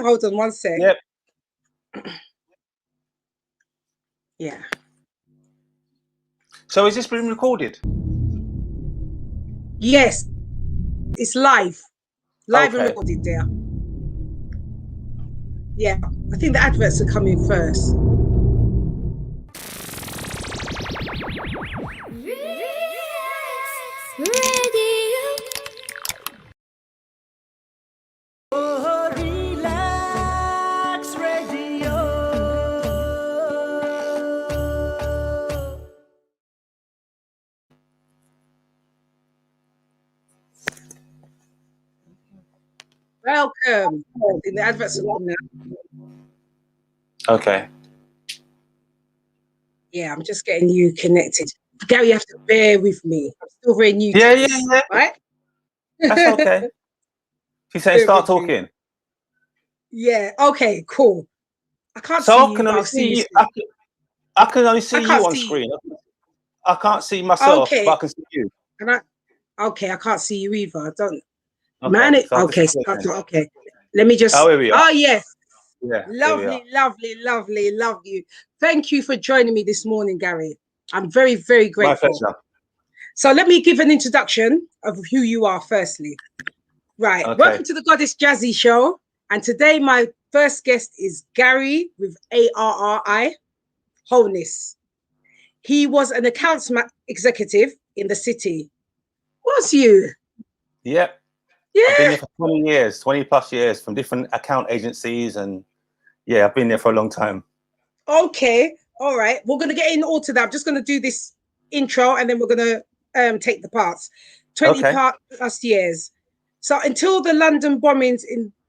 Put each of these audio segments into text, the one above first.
Hold on one sec. Yep. Yeah. So is this being recorded? Yes. It's live. Live and Okay. recorded there. Yeah. I think the adverts are coming first. Welcome. I think the adverts are on now. Okay. Yeah, I'm just getting you connected. Garri, you have to bear with me. I'm still very new to Yeah, this, yeah. right? That's okay. She's saying Bear start with me. talking. Yeah, okay, cool. I can't So see I you, can but only I'll see see you you. soon. I can only see I you can't on see screen. I can't see myself, Okay. but I can see you. And I can't see you either. I don't. Okay. Man, So I'll okay, disappear then. okay. Let me just. Oh, here we are. Oh, yes. Yeah. Here we Lovely, are. lovely, lovely, love you. Thank you for joining me this morning, Garri. I'm very, very grateful. My pleasure. So let me give an introduction of who you are firstly. Right. Okay. Welcome to the GodessJezzy Show. And today my first guest is Garri with Arri Holness. He was an accounts executive in the city. Was you? Yep. Yeah. I've been there for 20 years, 20 plus years from different account agencies. And yeah, I've been there for a long time. Okay. All right. We're going to get in all to that. I'm just going to do this intro and then we're going to take the parts. 20 plus years. So until the London bombings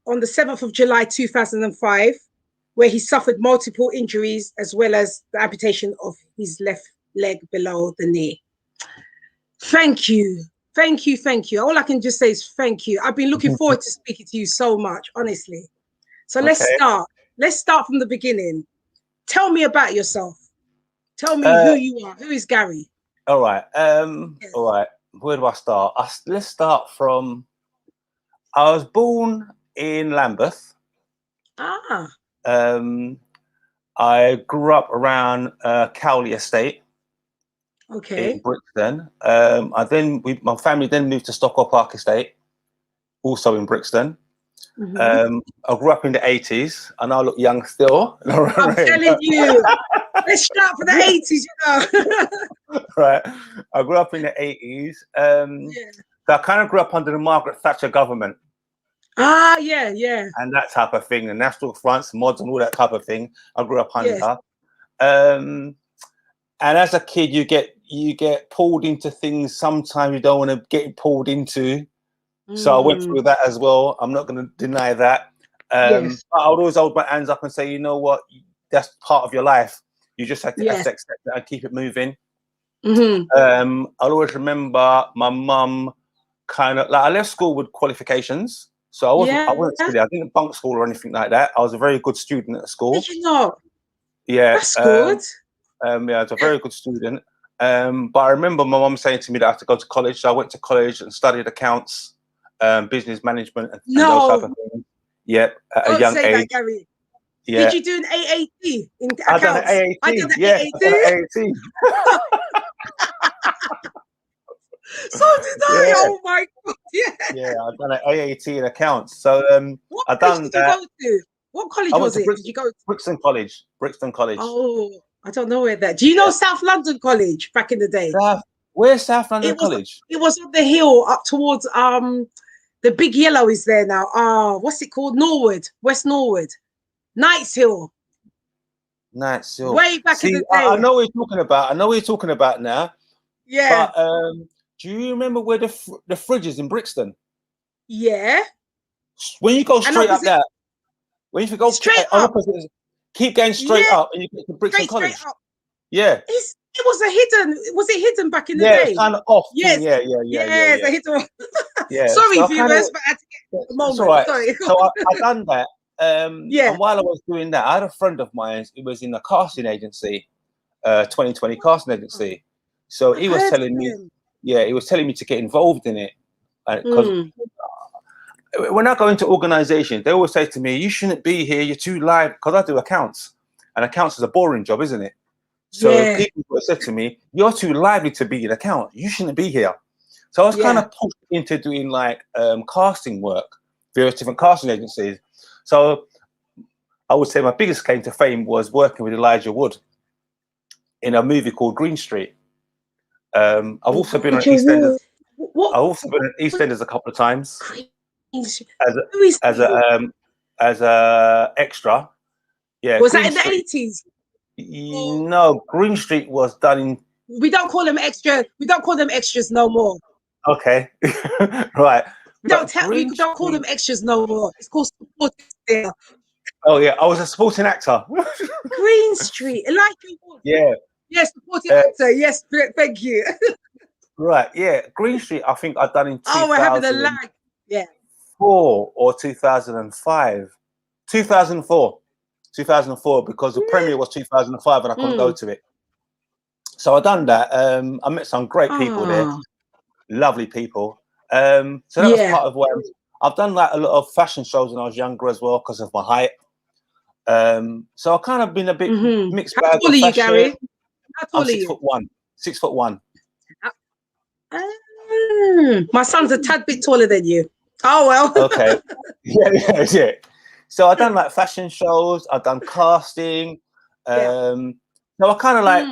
on the 7th of July 2005, where he suffered multiple injuries as well as the amputation of his left leg below the knee. Thank you. Thank you. Thank you. All I can just say is thank you. I've been looking forward to speaking to you so much, honestly. So let's start. Let's start from the beginning. Tell me about yourself. Tell me who you are. Who is Garri? All right. All right. Where do I start? Let's start from. I was born in Lambeth. Ah. I grew up around Cowley Estate. Okay. In Brixton. My family then moved to Stockwell Park Estate, also in Brixton. I grew up in the 80s, and I look young still. I'm telling you. Let's start for the 80s, you know. Right. I grew up in the 80s. So I kind of grew up under the Margaret Thatcher government. Ah, yeah, yeah. And that type of thing, the National Fronts, mods, and all that type of thing. I grew up under. Yes. And as a kid, you get pulled into things sometimes you don't want to get pulled into. So I went through that as well. I'm not going to deny that. Yes. But I would always hold my hands up and say, you know what, that's part of your life. You just have to accept it and keep it moving. I'll always remember my mum kind of like I left school with qualifications. So I wasn't silly. I didn't bunk school or anything like that. I was a very good student at school. Did you not? Yeah. That's good. Yeah, I was a very good student. But I remember my mum saying to me that I had to go to college. So I went to college and studied accounts, business management, and those type of things. Yeah, at a young age. That, Garri. Yeah. Did you do an AAT in accounts? I done an AAT. I did the AAT. So did I. Yeah. Oh my God. Yeah. Yeah, I've done an AAT in accounts. So what I college done did that. you go to? What college was it? Did you go to Brixton College? Brixton College. Oh, I don't know where that. Do you know South London College back in the day? Where's South London College? It was on the hill up towards the big yellow is there now. What's it called? Norwood, West Norwood, Knights Hill. Knights Hill. Way back in the day. I know what you're talking about. I know what you're talking about now. Yeah. But do you remember where the fridge is in Brixton? Yeah. When you go straight up there, when you go straight up, keep going straight up, and you get to Brixton College. Straight up. Yeah. It was a hidden. Was it hidden back in the day? Yeah, it's kind of off. Yes. Yeah. Yes, a hidden one. Yeah. Sorry, so viewers, but I had to get the moment. Right. Sorry. So I done that. And while I was doing that, I had a friend of mine who was in a casting agency, 2020 casting agency. So he was telling me, he was telling me to get involved in it, because when I go into organizations, they always say to me, you shouldn't be here, you're too live, because I do accounts, and accounts is a boring job, isn't it? So people have said to me, you're too lively to be an account, you shouldn't be here. So I was kind of pushed into doing like casting work, various different casting agencies. So I would say my biggest claim to fame was working with Elijah Wood in a movie called Green Street. I've also been on EastEnders. I've also been on EastEnders a couple of times as a extra. Yeah. Was that in the 80s? No, Green Street was done in. We don't call them extra. We don't call them extras no more. Okay, right. We don't call them extras no more. It's called supporting. Oh yeah, I was a supporting actor. Green Street, Elijah Wood. Yeah. Yes, supporting actor. Yes, thank you. Right. Yeah, Green Street. I think I've done in 2000. We're having a lag. Yeah. 4 or 2005. 2004, because the premiere was 2005 and I couldn't go to it. So I done that. I met some great people there, lovely people. So that was part of what I've done, like a lot of fashion shows when I was younger as well because of my height. So I've kind of been a bit mixed bag. How tall are you, Garri? How tall are you? 6'1". 6'1". My son's a tad bit taller than you. Oh well. Okay. Yeah. So I've done like fashion shows. I've done casting. So I kind of like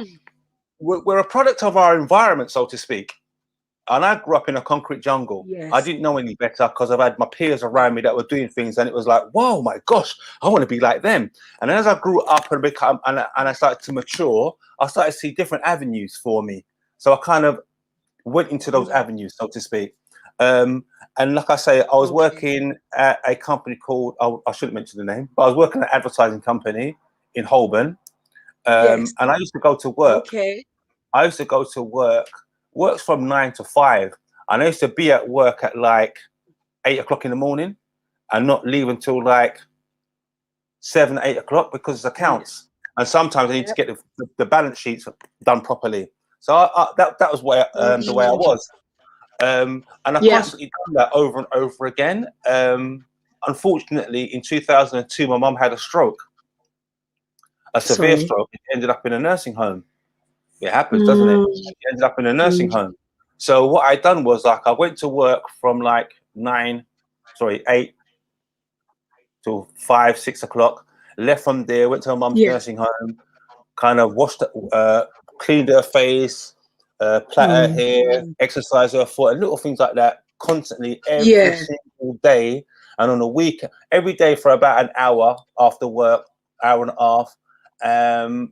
we're a product of our environment, so to speak. And I grew up in a concrete jungle. Yes. I didn't know any better because I've had my peers around me that were doing things, and it was like, whoa, my gosh, I want to be like them. And then as I grew up and I started to mature, I started to see different avenues for me. So I kind of went into those avenues, so to speak. And like I say, I was working at a company called, I shouldn't mention the name, but I was working at an advertising company in Holborn. And I used to go to work. I used to go to works from 9 to 5. And I used to be at work at like 8 o'clock in the morning and not leave until like 7, 8 o'clock because it's accounts. And sometimes I need to get the balance sheets done properly. So that was where the way I was. And I constantly done that over and over again. Unfortunately, in 2002, my mum had a stroke, a severe stroke. It ended up in a nursing home. It happens, doesn't it? It ended up in a nursing home. So what I done was like I went to work from like 8 to 5, 6 o'clock. Left from there, went to my mum's nursing home, kind of washed, cleaned her face, plait her hair, exercise her foot, and little things like that. Constantly, every single day, and on a week, every day for about an hour after work, hour and a half.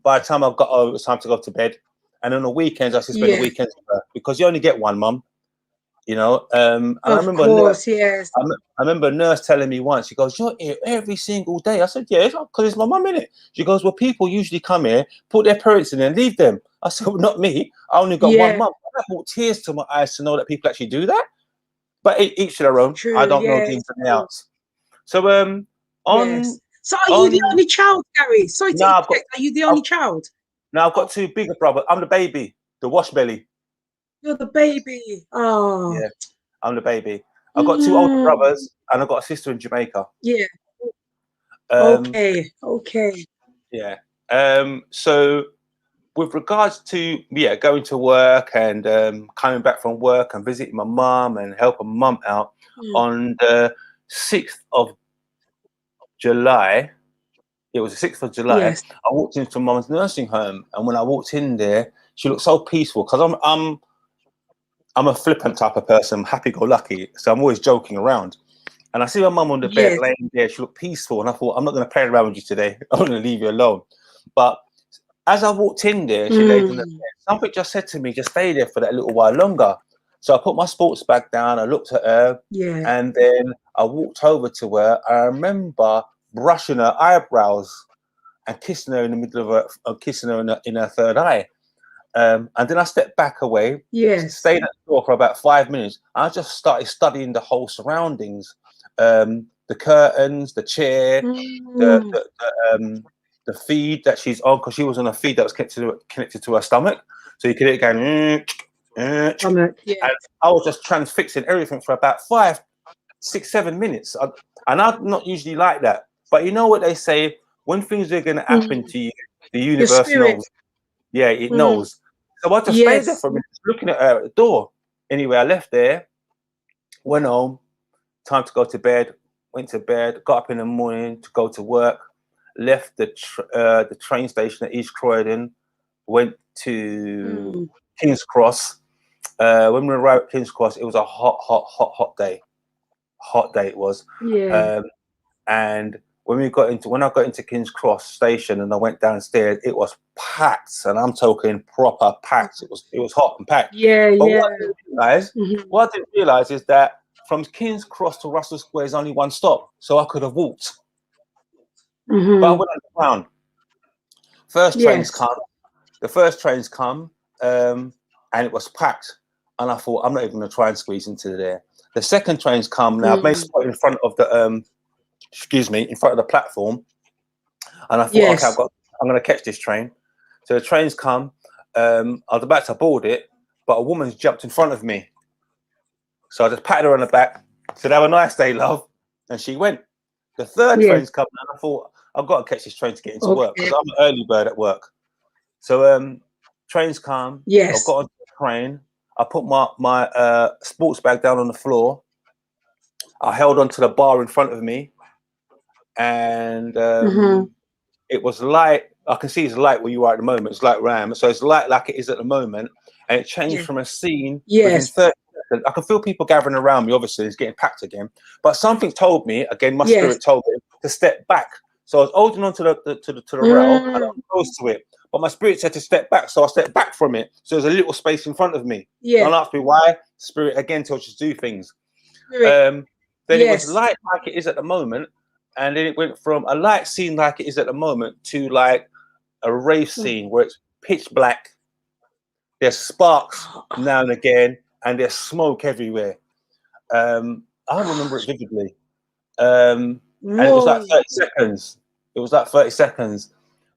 By the time I got home, it was time to go to bed. And on the weekends, I used to spend the weekends with her because you only get one, mum, you know. And I remember, I remember a nurse telling me once, she goes, "You're here every single day." I said, "Yeah, because it's my mum, innit?" She goes, "Well, people usually come here, put their parents in and leave them." I said, "Well, not me. I only got one mum." That brought tears to my eyes to know that people actually do that. But each to their own. True, I don't know the ins and outs. So So are you the only child, Garri? Sorry to interject. Are you the only child? Now I've got two bigger brothers. I'm the baby, the wash belly. You're the baby. Oh. Yeah, I'm the baby. I've got two older brothers and I've got a sister in Jamaica. Yeah. Okay. Yeah. So with regards to going to work and coming back from work and visiting my mum and helping mum out on the 6th of July. It was the 6th of July. Yes. I walked into mum's nursing home, and when I walked in there, she looked so peaceful because I'm a flippant type of person, happy-go-lucky, so I'm always joking around. And I see my mum on the bed laying there. She looked peaceful, and I thought, I'm not going to play around with you today. I'm going to leave you alone. But as I walked in there, she laid on the bed. Something just said to me, just stay there for that little while longer. So I put my sports bag down. I looked at her, and then I walked over to her. I remember brushing her eyebrows and kissing her in the middle of her, kissing her in her third eye. And then I stepped back away, stayed at the door for about 5 minutes. I just started studying the whole surroundings, the curtains, the chair, the feed that she's on, because she was on a feed that was connected to her stomach. So you could hear it going, and I was just transfixing everything for about 5, 6-7 minutes. And I'm not usually like that. But you know what they say? When things are going to happen to you, the universe knows. Yeah, it knows. So I just stayed there for a minute, looking at her at the door. Anyway, I left there, went home, time to go to bed, went to bed, got up in the morning to go to work, left the train station at East Croydon, went to King's Cross. When we arrived at King's Cross, it was a hot day. Hot day it was. And when I got into King's Cross station and I went downstairs, it was packed, and I'm talking proper packed. It was hot and packed. What I didn't realize is that from King's Cross to Russell Square is only one stop, so I could have walked. But I went underground. The first trains come, and it was packed. And I thought, I'm not even going to try and squeeze into there. The second trains come now. I've made a spot in front of the in front of the platform, and I thought, okay, I'm going to catch this train. So the trains come. I was about to board it, but a woman's jumped in front of me. So I just patted her on the back, said, "Have a nice day, love," and she went. The third train's come, and I thought, I've got to catch this train to get into work because I'm an early bird at work. So trains come. I've got on the train. I put my sports bag down on the floor. I held onto the bar in front of me, and it was light. I can see it's light where you are at the moment. It's light ram, so it's light like it is at the moment, and it changed from a scene within 30 seconds. I can feel people gathering around me. Obviously, it's getting packed again. But something told me again. My spirit told me to step back. So I was holding on to the rail, and I was close to it. But my spirit said to step back, so I stepped back from it. So there's a little space in front of me. Don't ask me why. Spirit again tells you to do things. Then it was light like it is at the moment, and then it went from a light scene like it is at the moment to like a rave scene where it's pitch black. There's sparks now and again, and there's smoke everywhere. I remember it vividly. And it was like 30 seconds. It was like 30 seconds.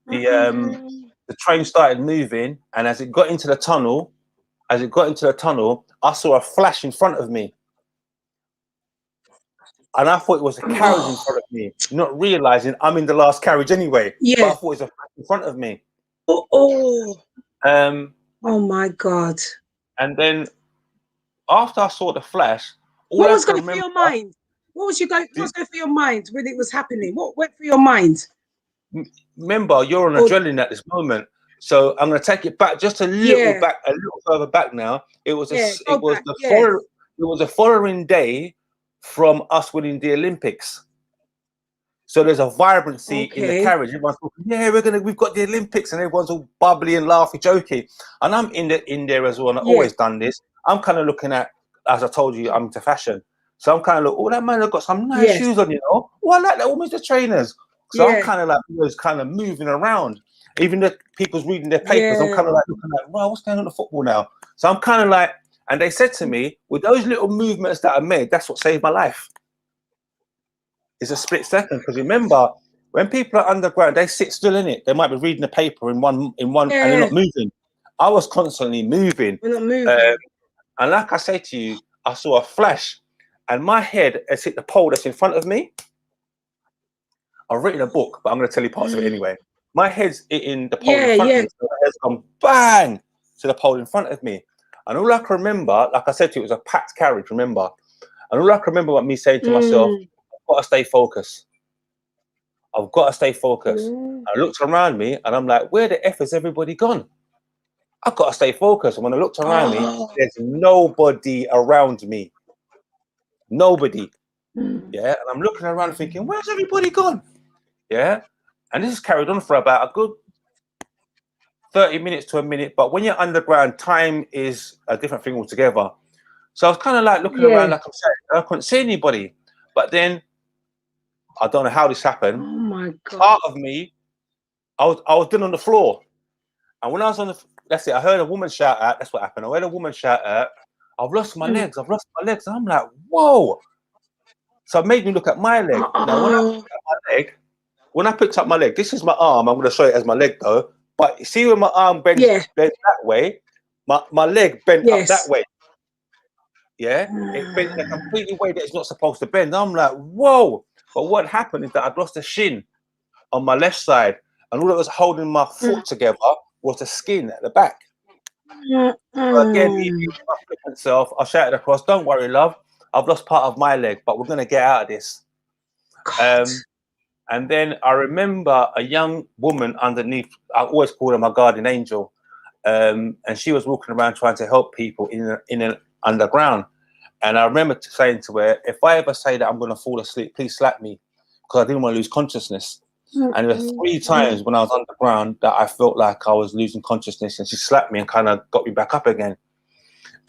The train started moving, and as it got into the tunnel, I saw a flash in front of me. And I thought it was a carriage in front of me, not realizing I'm in the last carriage anyway. But I thought it was a flash in front of me. Oh my God. And then after I saw the flash, what was going through your mind? What was going through your mind when it was happening? What went through your mind? Remember, you're on adrenaline at this moment, so I'm going to take it back just a little back, a little further back now. It was a following day from us winning the Olympics. So there's a vibrancy in the carriage. Everyone's talking, we've got the Olympics, and everyone's all bubbly and laughing, joking. And I'm in there as well. And I've always done this. I'm kind of looking at, as I told you, I'm into fashion. So I'm kind of like, oh, that man has got some nice shoes on, you know. Oh, I like that, almost the trainers. So I'm kind of like, was kind of moving around. Even the people's reading their papers, I'm kind of like looking like, wow, what's going on in the football now? So I'm kind of like, and they said to me, with those little movements that I made, that's what saved my life. It's a split second, because remember, when people are underground, they sit still in it. They might be reading the paper in one, and they're not moving. I was constantly moving. We're not moving. And like I say to you, I saw a flash, and my head has hit the pole that's in front of me. I've written a book, but I'm going to tell you parts of it anyway. My head's hitting the pole in front of me, so the head's gone bang to the pole in front of me. And all I can remember, like I said to you, it was a packed carriage, remember? And all I can remember about me saying to myself, I've got to stay focused. I've got to stay focused. I looked around me, and I'm like, where the F has everybody gone? I've got to stay focused. And when I looked around me, there's nobody around me. Nobody. Yeah. And I'm looking around thinking, where's everybody gone? Yeah. And this is carried on for about a good 30 minutes to a minute. But when you're underground, time is a different thing altogether. So I was kind of like looking around, like I'm saying, I couldn't see anybody. But then I don't know how this happened. Oh my God. Part of me, I was down on the floor. And when I was on that's it, I heard a woman shout out. That's what happened. I heard a woman shout out, I've lost my legs. I've lost my legs. And I'm like, whoa. So it made me look at my leg. Now, when I picked up my leg, this is my arm. I'm going to show it as my leg though. But you see when my arm bent that way, my leg bent up that way. yeah, it bent in a completely way that it's not supposed to bend. I'm like, whoa. But what happened is that I'd lost a shin on my left side, and all that was holding my foot together was the skin at the back. So again, me being my flippant self, I shouted across, "Don't worry, love. I've lost part of my leg, but we're going to get out of this." And then I remember a young woman underneath, I always call her my guardian angel, and she was walking around trying to help people in an underground. And I remember saying to her, "If I ever say that I'm going to fall asleep, please slap me," because I didn't want to lose consciousness. And there were 3 times when I was underground that I felt like I was losing consciousness, and she slapped me and kind of got me back up again.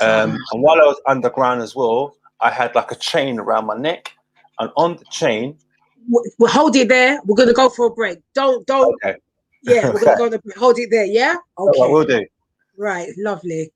And while I was underground as well, I had like a chain around my neck, and on the chain. We'll hold it there. We're gonna go for a break. Don't. Okay. Yeah, we're gonna go on a break. Hold it there. Yeah. Okay. Oh, we'll do. Right. Lovely.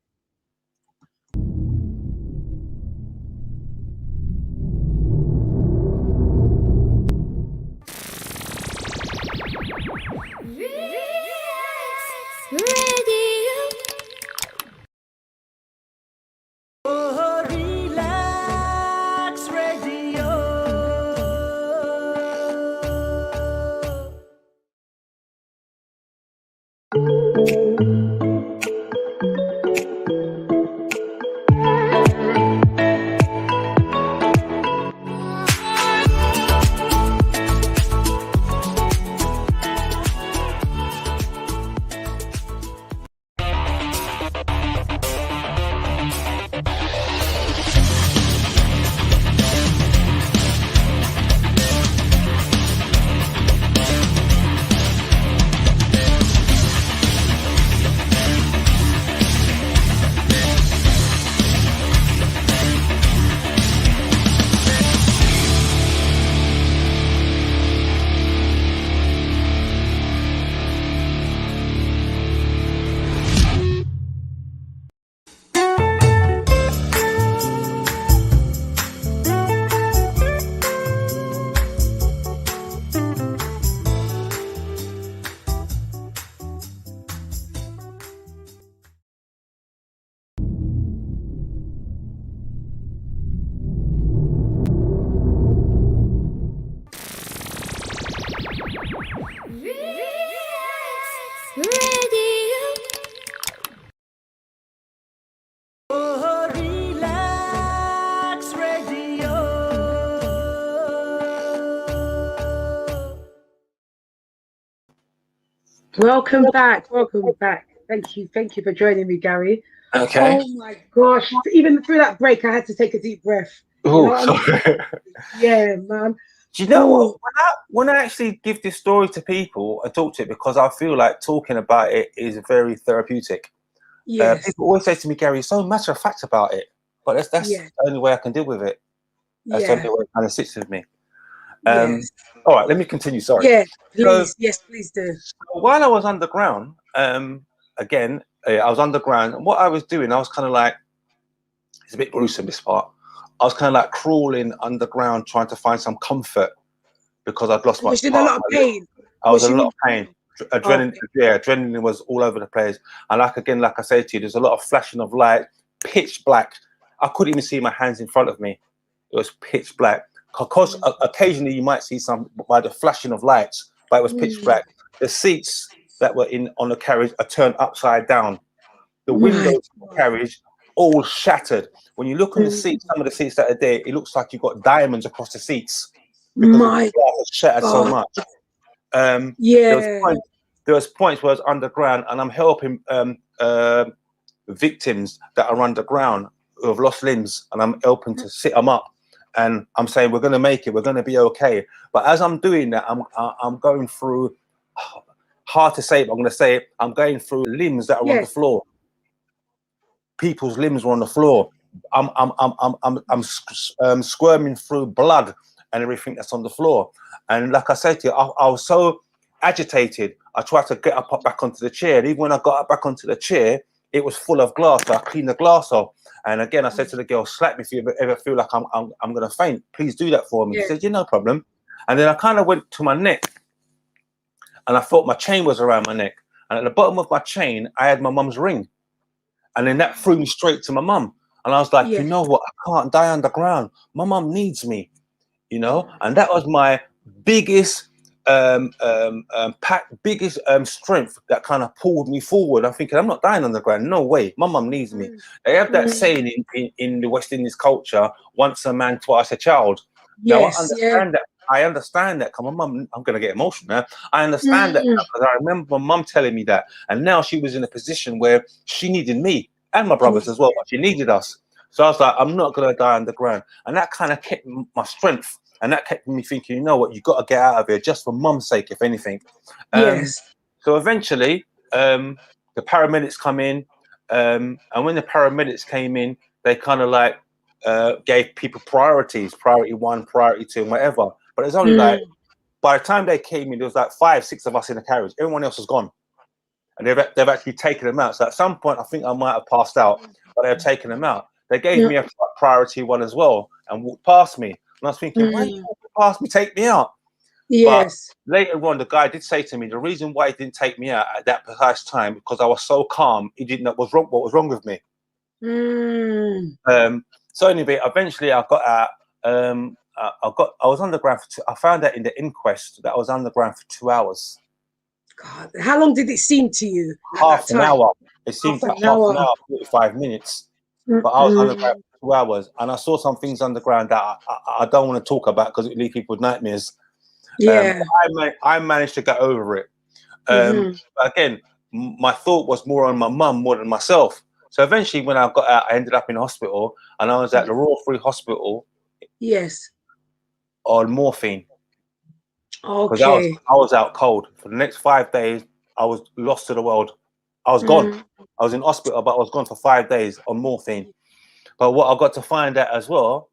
Welcome back. Welcome back. Thank you. Thank you for joining me, Garri. Okay. Oh my gosh. Even through that break, I had to take a deep breath. Yeah, man. Do you know what? When I actually give this story to people and talk to it, because I feel like talking about it is very therapeutic. Yes. People always say to me, "Garri, so matter of fact about it," but that's the only way I can deal with it. That's the only way it kind of sits with me. All right, let me continue. Sorry. Yeah, please. Yes, please do. So while I was underground, again, I was underground, and what I was doing, I was kind of like, it's a bit gruesome, this part. I was kind of like crawling underground, trying to find some comfort because I'd lost my. Was in a lot of pain. I was in a lot of pain. Adrenaline was all over the place. And like I say to you, there's a lot of flashing of light, pitch black. I couldn't even see my hands in front of me. It was pitch black. Because occasionally you might see some by the flashing of lights, but it was pitch black. The seats that were on the carriage are turned upside down. The windows of the carriage all shattered. When you look on the seats, some of the seats that are there, it looks like you've got diamonds across the seats because the glass was shattered so much. There was points where I was underground and I'm helping victims that are underground who have lost limbs, and I'm helping to sit them up. And I'm saying, we're going to make it. We're going to be okay. But as I'm doing that, I'm going through, hard to say, but I'm going to say it, I'm going through limbs that are on the floor. People's limbs were on the floor. I'm squirming through blood and everything that's on the floor. And like I said to you, I was so agitated. I tried to get up back onto the chair. And even when I got up back onto the chair, it was full of glass. So I cleaned the glass off. And again, I said to the girl, slap me if you ever feel like I'm going to faint. Please do that for me. She said, yeah, no problem. And then I kind of went to my neck and I thought my chain was around my neck. And at the bottom of my chain, I had my mum's ring. And then that threw me straight to my mum. And I was like, you know what? I can't die underground. My mum needs me, you know? And that was my biggest strength that kind of pulled me forward. I'm thinking, I'm not dying underground. No way. My mum needs me. They have that saying in the West Indies culture, once a man, twice a child. Now, I understand that. Come on, mum, I'm going to get emotional now. I understand that because I remember my mum telling me that. And now she was in a position where she needed me and my brothers as well, but she needed us. So I was like, I'm not going to die underground. And that kind of kept my strength. And that kept me thinking, you know what, you got to get out of here just for mum's sake, if anything. So eventually, the paramedics come in. And when the paramedics came in, they kind of like gave people priorities, priority 1, priority 2, and whatever. But it was only like, by the time they came in, there was like 5, 6 of us in the carriage. Everyone else was gone. And they've actually taken them out. So at some point, I think I might have passed out, but they have taken them out. They gave me a priority 1 as well and walked past me. And I was thinking, why are you walking past me? Take me out. Yes. But later on, the guy did say to me, the reason why he didn't take me out at that precise time, because I was so calm, he didn't know what was wrong with me. So anyway, eventually I got out. I was underground for I found out in the inquest that I was underground for 2 hours. God, how long did it seem to you? Half an hour. It seemed like half an hour, 45 minutes. But I was underground for 2 hours, and I saw some things underground that I don't want to talk about because it leaves people with nightmares. I managed to get over it. But again, my thought was more on my mum more than myself. So eventually, when I got out, I ended up in hospital, and I was at the Royal Free Hospital. On morphine. Because I was out cold for the next 5 days. I was lost to the world. I was gone. I was in hospital, but I was gone for 5 days on morphine. But what I got to find out as well,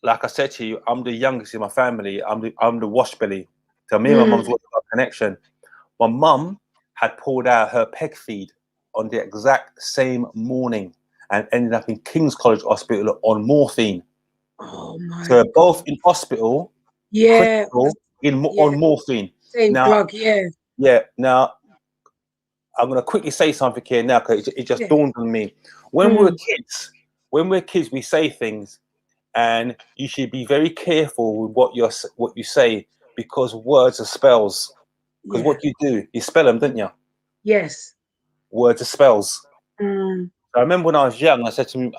like I said to you, I'm the youngest in my family. I'm the wash belly. So me and my mum's got a connection. My mum had pulled out her peg feed on the exact same morning and ended up in King's College Hospital on morphine. Oh my! So we're both in hospital. On morphine. Same drug. Now I'm gonna quickly say something here now because it just dawned on me. When we're kids, we say things, and you should be very careful with what you say because words are spells. Because what you do, you spell them, don't you? Yes. Words are spells. I remember when I was young, I said to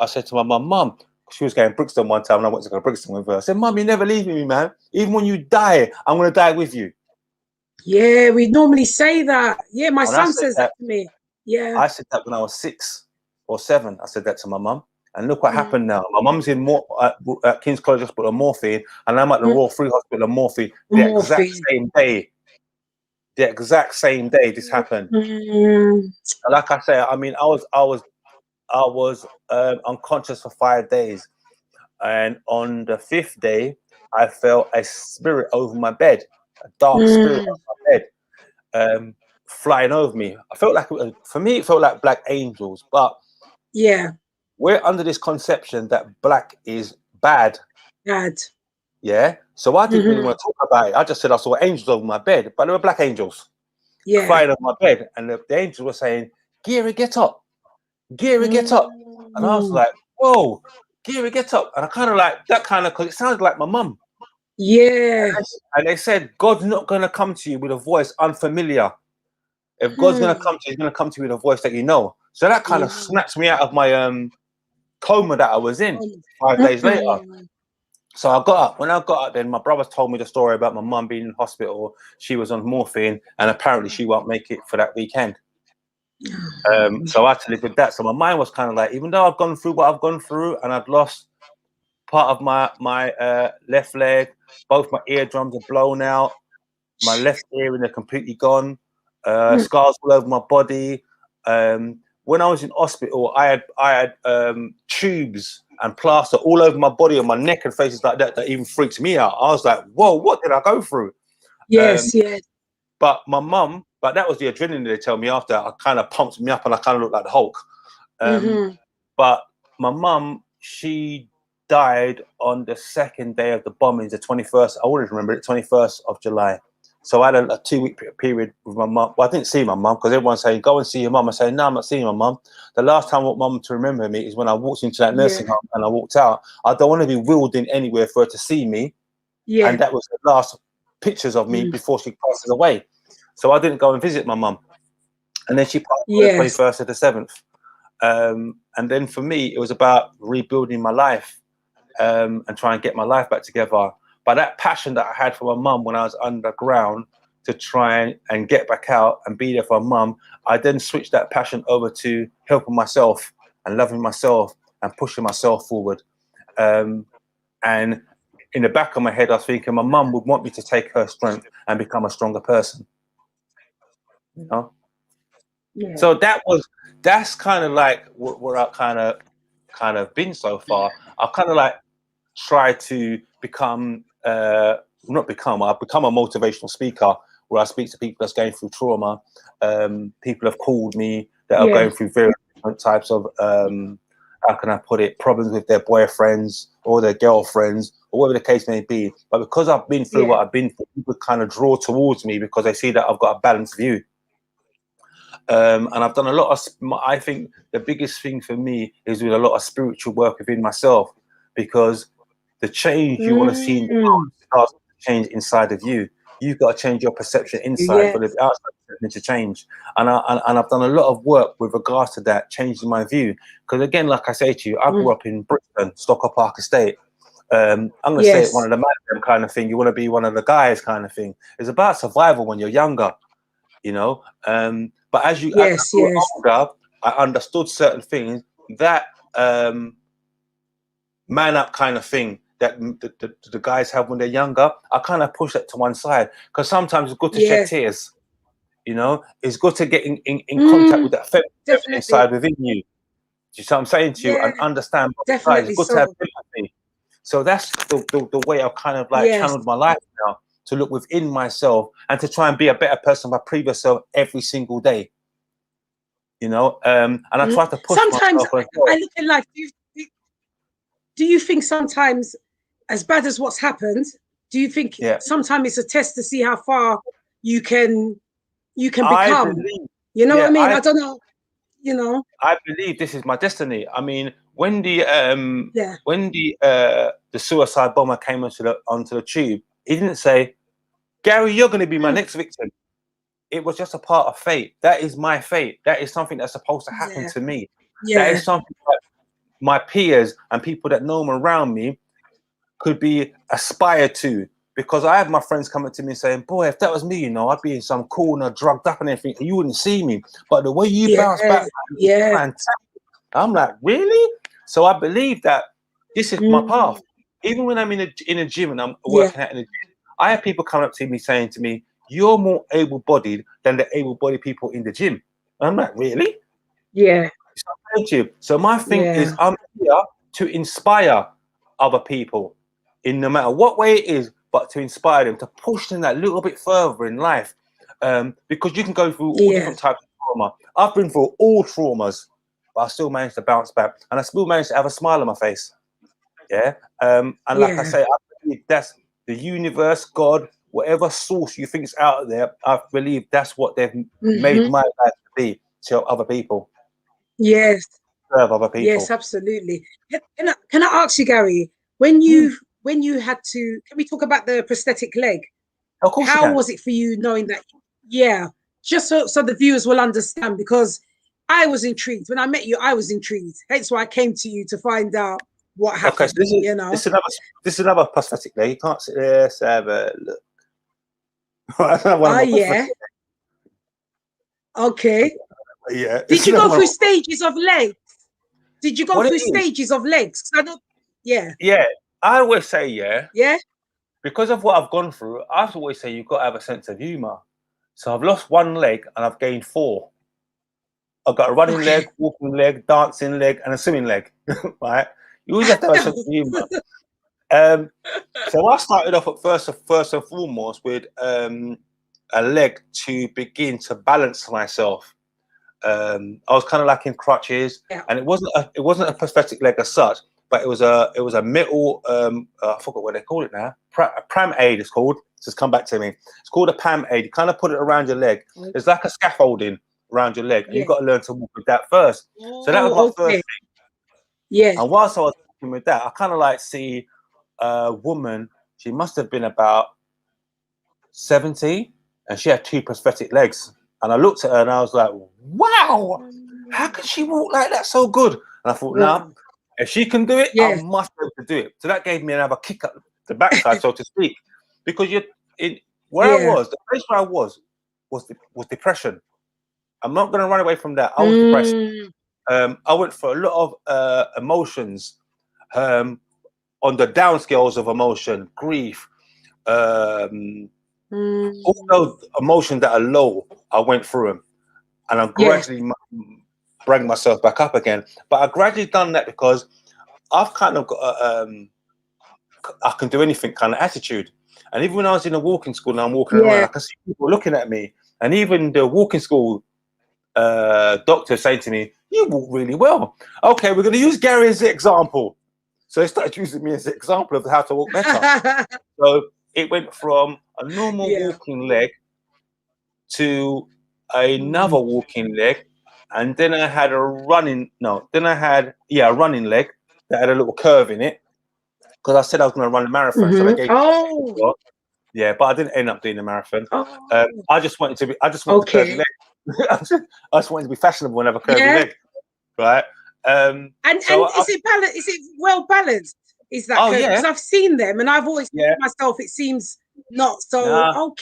my mum, she was going to Brixton one time, and I went to go to Brixton with her. I said, "Mum, you're never leaving me, man. Even when you die, I'm going to die with you." Yeah, we normally say that. Yeah, my son says that to me. Yeah. I said that when I was 6 or 7. I said that to my mum. And look what happened now. My mum's in at King's College Hospital on morphine, and I'm at the Royal Free Hospital on morphine the exact same day. The exact same day this happened. And like I say, I mean, I was unconscious for 5 days. And on the 5th day, I felt a spirit over my bed, a dark spirit over my bed, flying over me. I felt like, for me, it felt like black angels. But we're under this conception that black is bad. Yeah. So I didn't really want to talk about it. I just said I saw angels over my bed, but they were black angels flying over my bed. And the angels were saying, "Garri, get up. Garri, get up." And I was like, "Whoa. Garri, get up." And I kind of like that because it sounded like my mum. Yeah. And they said, God's not going to come to you with a voice unfamiliar. If God's going to come to you, he's going to come to you with a voice that you know. So that kind of snatched me out of my coma that I was in 5 days later. So I got up. When I got up, then my brothers told me the story about my mum being in hospital. She was on morphine, and apparently she won't make it for that weekend. So I had to live with that. So my mind was kind of like, even though I've gone through what I've gone through, and I've lost part of my left leg, both my eardrums are blown out, my left earring are completely gone, scars all over my body. When I was in hospital, I had tubes and plaster all over my body, on my neck and faces like that even freaked me out. I was like, whoa, what did I go through? Yes. But my mum, but that was the adrenaline they tell me after. I kind of pumped me up and I kind of looked like the Hulk. But my mum, she died on the 2nd day of the bombings, the 21st. I always remember it, 21st of July. So I had a 2-week period with my mum. Well, I didn't see my mum because everyone's saying, go and see your mum. I say, no, I'm not seeing my mum. The last time I want mum to remember me is when I walked into that nursing home and I walked out. I don't want to be wheeled in anywhere for her to see me. Yeah. And that was the last pictures of me before she passes away. So I didn't go and visit my mum. And then she passed on the 21st of the 7th. And then for me, it was about rebuilding my life and trying to get my life back together. But that passion that I had for my mum when I was underground to try and get back out and be there for my mum, I then switched that passion over to helping myself and loving myself and pushing myself forward. And in the back of my head, I was thinking my mum would want me to take her strength and become a stronger person. You know? Yeah. So that's kind of like where I kind of been so far. I've kind of like tried to become I've become a motivational speaker where I speak to people that's going through trauma. People have called me that are going through very different types of how can I put it, problems with their boyfriends or their girlfriends or whatever the case may be. But because I've been through what I've been through, people kind of draw towards me because they see that I've got a balanced view. And I've done a lot of, I think the biggest thing for me is doing a lot of spiritual work within myself, because the change you want to see in the world starts to change inside of you. You've got to change your perception inside for the outside to change. And I've done a lot of work with regards to that, changing my view. Because again, like I say to you, I grew up in Brixton, Stocker Park Estate. I'm going to say it, one of the man kind of thing. You want to be one of the guys kind of thing. It's about survival when you're younger, you know. But as you as I grew older, I understood certain things that man up kind of thing that the guys have when they're younger. I kind of push that to one side because sometimes it's good to shed tears. You know, it's good to get in contact with that feminine side within you. Do you see what I'm saying to you? And understand both sides. It's good to have empathy. So that's the way I've kind of like channeled my life now, to look within myself and to try and be a better person than my previous self every single day. You know, and I try to push sometimes myself. I look at life. Do you think sometimes, as bad as what's happened, do you think sometimes it's a test to see how far you can become? You know what I mean? I don't know. You know, I believe this is my destiny. I mean, when the suicide bomber came onto the tube, he didn't say, "Garri, you're going to be my next victim." It was just a part of fate. That is my fate. That is something that's supposed to happen to me. That is something that my peers and people that know them around me could be aspired to. Because I have my friends coming to me saying, "Boy, if that was me, you know, I'd be in some corner, drugged up and everything. You wouldn't see me. But the way you bounce back, I'm like, really?" So I believe that this is my path. Even when I'm in a gym and I'm working out in a gym, I have people coming up to me saying to me, "You're more able-bodied than the able-bodied people in the gym." And I'm like, really? Yeah. So my thing is, I'm here to inspire other people in no matter what way it is, but to inspire them, to push them that little bit further in life. Because you can go through all different types of trauma. I've been through all traumas, but I still managed to bounce back, and I still managed to have a smile on my face. And like I say, I believe that's the universe, God, whatever source you think is out there. I believe that's what they've made my life to be, to help other people. Yes. Serve other people. Yes, absolutely. Can I ask you, Garri, when you had to, can we talk about the prosthetic leg? Of course. How was it for you knowing that? Just so the viewers will understand, because I was intrigued. When I met you, I was intrigued. Hence why I came to you to find out what happened. Okay, so this is another prosthetic leg. You can't sit there. Let's have a look. Okay. Yeah. Did you go through stages of legs? Did you go through stages of legs? I don't. Yeah. Yeah. I always say Yeah. Because of what I've gone through, I always say you've got to have a sense of humor. So I've lost one leg and I've gained 4. I've got a running leg, walking leg, dancing leg, and a swimming leg. Right? You always have to have a sense of humor. So I started off at first and foremost with a leg to begin to balance myself. I was kind of like in crutches, and it wasn't a prosthetic leg as such, but it was a metal I forgot what they call it now, a pram aid it's called. Just come back to me. It's called a PAM aid. You kind of put it around your leg. It's like a scaffolding around your leg, and you've got to learn to walk with that first. So that was my first thing. Yes. And whilst I was walking with that, I kind of like see a woman. She must have been about 70, and she had 2 prosthetic legs. And I looked at her and I was like, wow, how can she walk like that so good? And I thought, nah, if she can do it, I must be able to do it. So that gave me another kick up the backside, so to speak. Because I was, the place where I was depression. I'm not going to run away from that. I was depressed. I went for a lot of emotions on the down scales of emotion, grief, all those emotions that are low. I went through them, and I'm gradually bringing myself back up again. But I gradually done that because I've kind of got I can do anything kind of attitude. And even when I was in a walking school and I'm walking around, I can see people looking at me, and even the walking school doctor saying to me, "You walk really well." Okay, we're going to use Garri as the example. So they started using me as an example of how to walk better. So it went from a normal walking leg to another walking leg, and then I had a running a running leg that had a little curve in it, because I said I was going to run a marathon. So they gave me but I didn't end up doing the marathon. I just wanted a curvy leg. I just wanted to be fashionable and have a curvy leg, right? And is it balanced? Is it well balanced? Is that because I've seen them and I've always thought to myself, it seems not so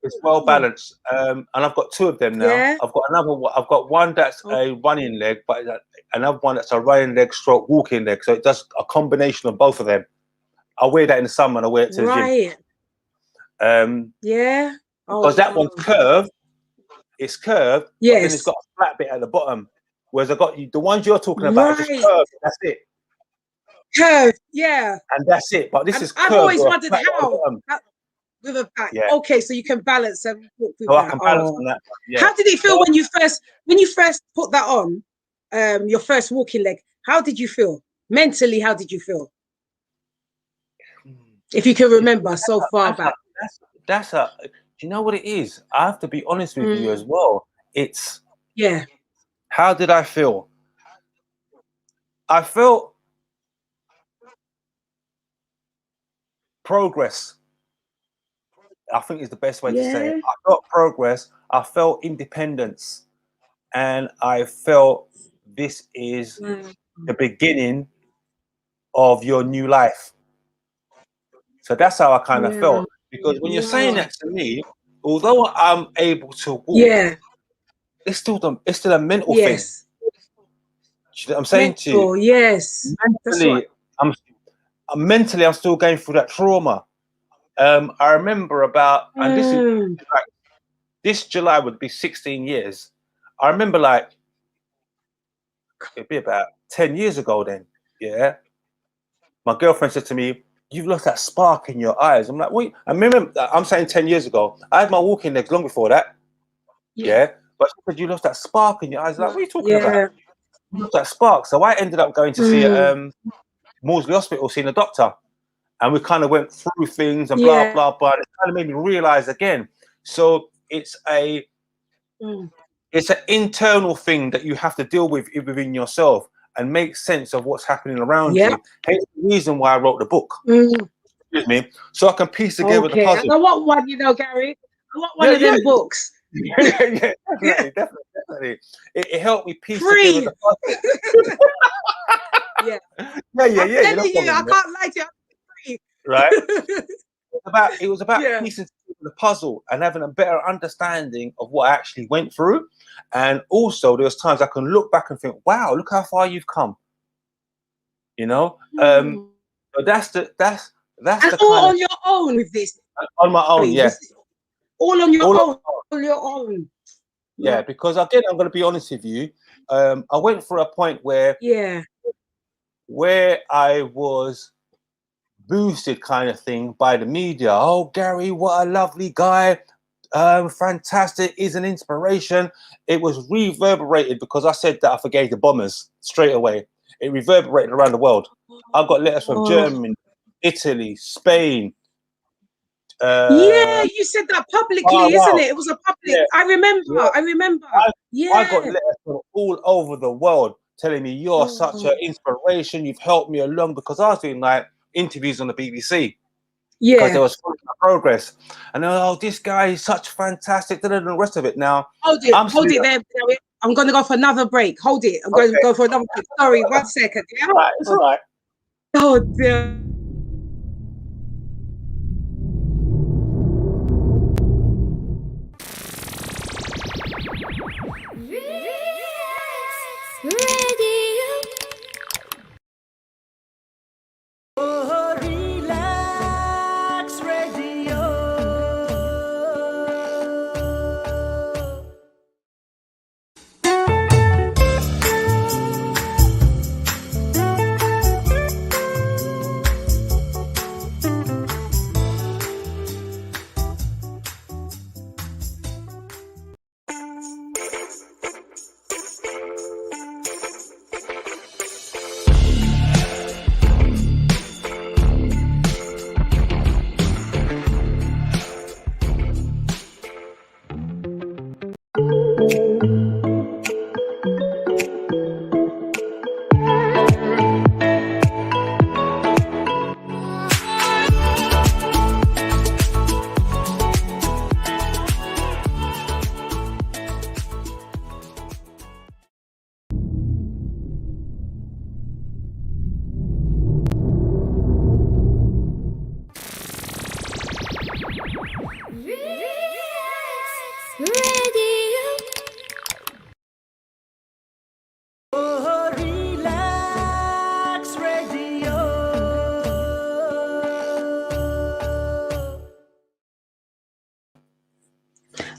It's well balanced, and I've got 2 of them now. I've got another one. I've got one that's a running leg, but another one that's a running leg stroke walking leg. So it does a combination of both of them. I wear that in the summer and I wear it to the gym. Because that one's curved. It's curved, but then it's got a flat bit at the bottom. Whereas I got the ones you're talking about are just curved. That's it. Curved, and that's it. But this is curved. I've always wondered how with a back. Okay, so you can balance and walk with that. I can balance on that. How did it feel when you first put that on? Your first walking leg. How did you feel mentally? How did you feel? If you can remember so far back. Do you know what it is? I have to be honest with you as well. It's how did I feel? I felt progress. I think is the best way to say it. I felt progress. I felt independence, and I felt this is the beginning of your new life. So that's how I kind of felt. Because when you're saying that to me, although I'm able to walk, it's still a mental thing. You know what I'm saying to you? Mentally, I'm still going through that trauma. I remember about, and this is like, this July would be 16 years. I remember it'd be about 10 years ago then. Yeah. My girlfriend said to me, "You've lost that spark in your eyes." I'm like, wait, I remember, I'm saying 10 years ago. I had my walking legs long before that. But she said, "You lost that spark in your eyes." Like, what are you talking about? You lost that spark. So I ended up going to see Maudsley Hospital, seeing a doctor. And we kind of went through things and blah, blah, blah. It kind of made me realize again. So it's an internal thing that you have to deal with within yourself and make sense of what's happening around you. Hence the reason why I wrote the book. Excuse me. So I can piece together the puzzle. I want one, Garri. I want one of them books. Definitely. It helped me piece together the puzzle. I'm telling you, I can't lie to you. Right? It was about piecing together the puzzle and having a better understanding of what I actually went through. And also there was times I can look back and think, wow, look how far you've come. You know? But that's the all on your own with this. On my own, All on your own. On your own. Yeah, because again, I'm going to be honest with you. I went for a point where I was boosted kind of thing by the media. Oh, Garri, what a lovely guy. Fantastic. He's an inspiration. It was reverberated because I said that I forgave the bombers straight away. It reverberated around the world. I got letters from Germany, Italy, Spain, Yeah, you said that publicly, isn't it? It was a public. Yeah. I remember. Yeah. I remember. I got letters from all over the world telling me you're such an inspiration. You've helped me along, because I was doing like interviews on the BBC. Because there was progress, and this guy is such fantastic, and the rest of it. Now, hold it there. I'm going to go for another break. Hold it. I'm going to go for another break. Sorry, 1 second. Yeah? It's all right. Oh dear.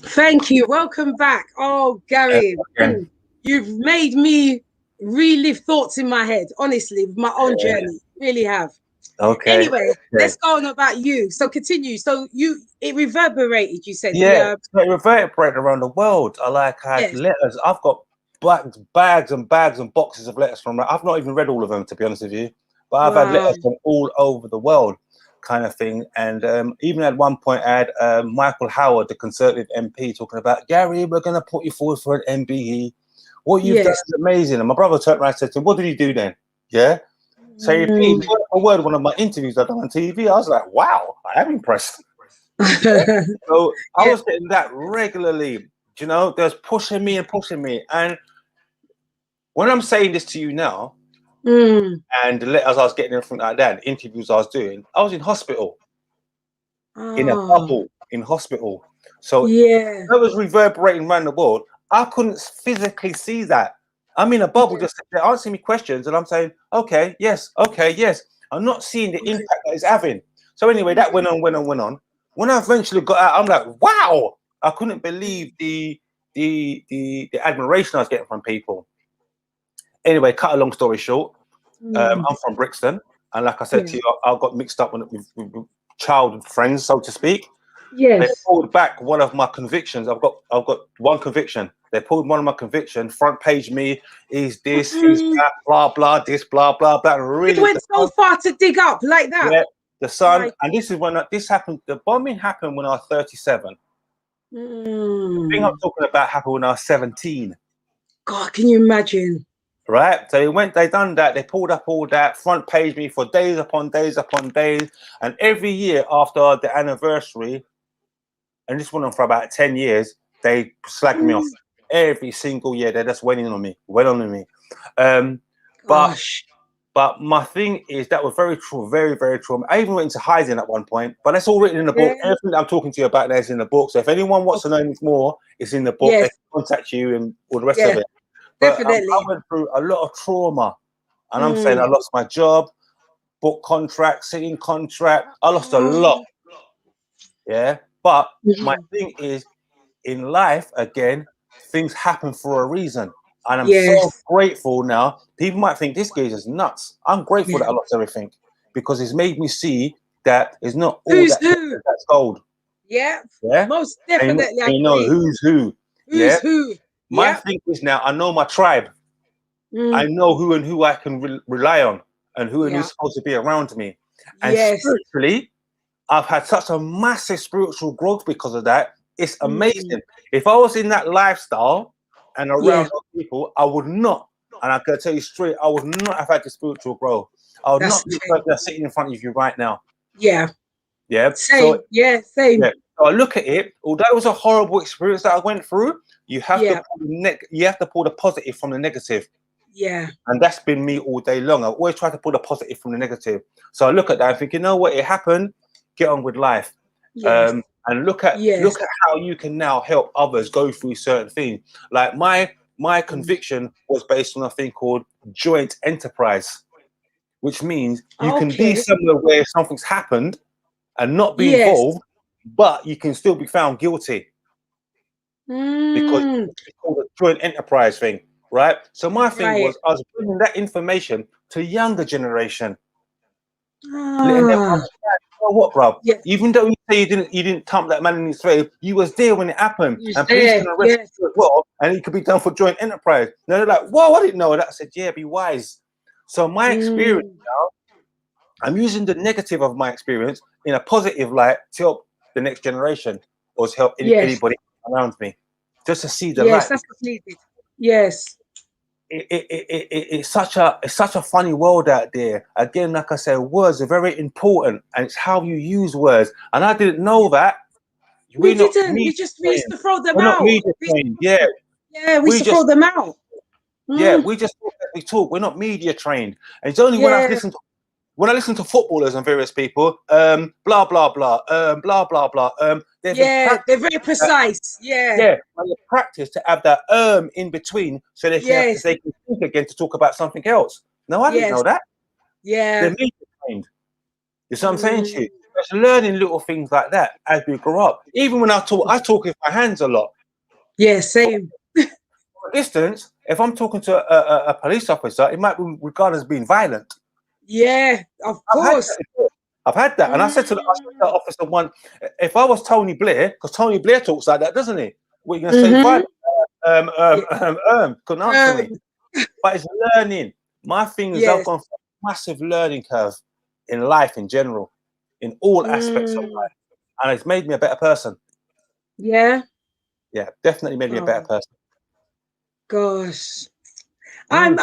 Thank you. Welcome back. Oh, Garri, you've made me relive thoughts in my head, honestly, with my own journey. Really have. Okay. Anyway, let's go on about you. So continue. So it reverberated, you said. Yeah, it reverberated around the world. I had letters. I've got bags and bags and boxes of letters from. I've not even read all of them, to be honest with you. But I've had letters from all over the world, kind of thing. And even at one point, I had Michael Howard, the Conservative MP, talking about, Garri, we're going to put you forward for an MBE. What you've done is amazing. And my brother turned around and said to him, what did he do then? Yeah. So he repeated word for word one of my interviews I've done on TV. I was like, wow, I am impressed. So I was getting that regularly. You know, there's pushing me. And when I'm saying this to you now, and the letters I was getting everything like that, the interviews I was doing, I was in hospital, in a bubble, in hospital. So I was reverberating around the world. I couldn't physically see that. I'm in a bubble, just they're answering me questions, and I'm saying, okay, yes. I'm not seeing the impact that it's having. So anyway, that went on. When I eventually got out, I'm like, wow! I couldn't believe the admiration I was getting from people. Anyway, cut a long story short, I'm from Brixton, and like I said to you, I got mixed up with childhood friends, so to speak. They pulled back one of my convictions. I've got one conviction. They pulled one of my convictions. Front page me is this, is that, blah blah, this, blah blah blah. Really, it went so far to dig up like that. Yeah, the sun, and this is when this happened. The bombing happened when I was 37. The thing I'm talking about happened when I was 17. God, can you imagine? Right, so they done that. They pulled up all that, front page me for days upon days upon days, and every year after the anniversary. And this went on for about 10 years. They slagged me off every single year. They just went on me. But my thing is that was very true, very, very true. I even went into hiding at one point, but that's all written in the book. Everything that I'm talking to you about there is in the book. So if anyone wants to know anything more, it's in the book. They can contact you and all the rest of it. But I went through a lot of trauma, and I'm saying I lost my job, book contract, singing contract. I lost a lot. Yeah. But my thing is, in life, again, things happen for a reason. And I'm so grateful now. People might think this geezer is nuts. I'm grateful that I lost everything, because it's made me see that it's not all that's gold. Yeah, most definitely. And you know who's who. Who's who. My thing is now I know my tribe. I know who and who I can rely on, and who and who's supposed to be around me. And spiritually, I've had such a massive spiritual growth because of that. It's amazing. If I was in that lifestyle and around those people, I would not. And I can tell you straight, I would not have had the spiritual growth. I would not be the person that's sitting in front of you right now. Yeah. Yeah. Same. So, same. Yeah. So I look at it. Although it was a horrible experience that I went through, you have to pull the positive from the negative. Yeah. And that's been me all day long. I always try to pull the positive from the negative. So I look at that and think, you know what, it happened. Get on with life. Yes. And look at how you can now help others go through certain things. Like my conviction was based on a thing called joint enterprise, which means you can be somewhere where something's happened and not be involved, but you can still be found guilty because it's called a joint enterprise thing, right? So my thing was, I was bringing that information to the younger generation, letting them understand, you know what, bro? Even though you say you didn't thump that man in his face, you was there when it happened, and police can arrest you as well, and it could be done for joint enterprise. Now they're like, whoa, I didn't know that. I said, yeah, be wise. So my experience now, I'm using the negative of my experience in a positive light to help the next generation or to help anybody around me, just to see the light. Yes, that's what's needed. Yes. It's such a funny world out there. Again, like I said, words are very important, and it's how you use words. And I didn't know that. We didn't. We used to throw them out. We're not media trained. Yeah. Yeah, we used to throw them out. Yeah, we just talk as we talk. We're not media trained. And it's only when I listen to footballers and various people, blah blah blah, blah blah blah. They're very precise. They practice to have that in between, so they can think again to talk about something else. No, I didn't know that. Yeah, they're media trained. You see what I'm saying to you? Just learning little things like that as we grow up. Even when I talk with my hands a lot. Yeah, same. For distance, if I'm talking to a police officer, it might be regarded as being violent. Yeah, of course. I've had that, and I said to the officer one, if I was Tony Blair, because Tony Blair talks like that, doesn't he? What are you going to say? Couldn't answer me. But it's learning. My thing is, I've gone through a massive learning curve in life in general, in all aspects of life, and it's made me a better person. Yeah, definitely made me a better person. Gosh, I'm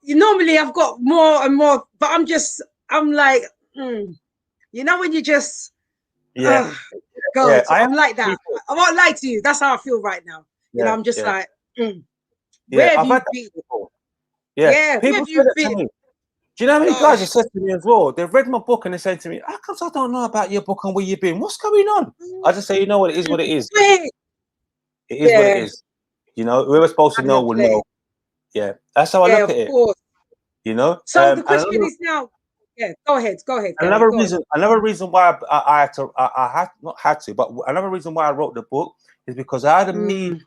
normally I've got more and more, but I'm like, you know, when you just God, I'm like that. I won't lie to you. That's how I feel right now. You know, I'm just like, where have you been? People say that to me. Do you know how many guys have said to me as well? They've read my book and they said to me, "How come I don't know about your book and where you've been? What's going on?" I just say, you know what, it is what it is. It is what it is. You know, whoever's supposed to know will know. Yeah, that's how I look at it. You know. So the question is now. Yeah, go ahead. Another reason why another reason why I wrote the book is because how the media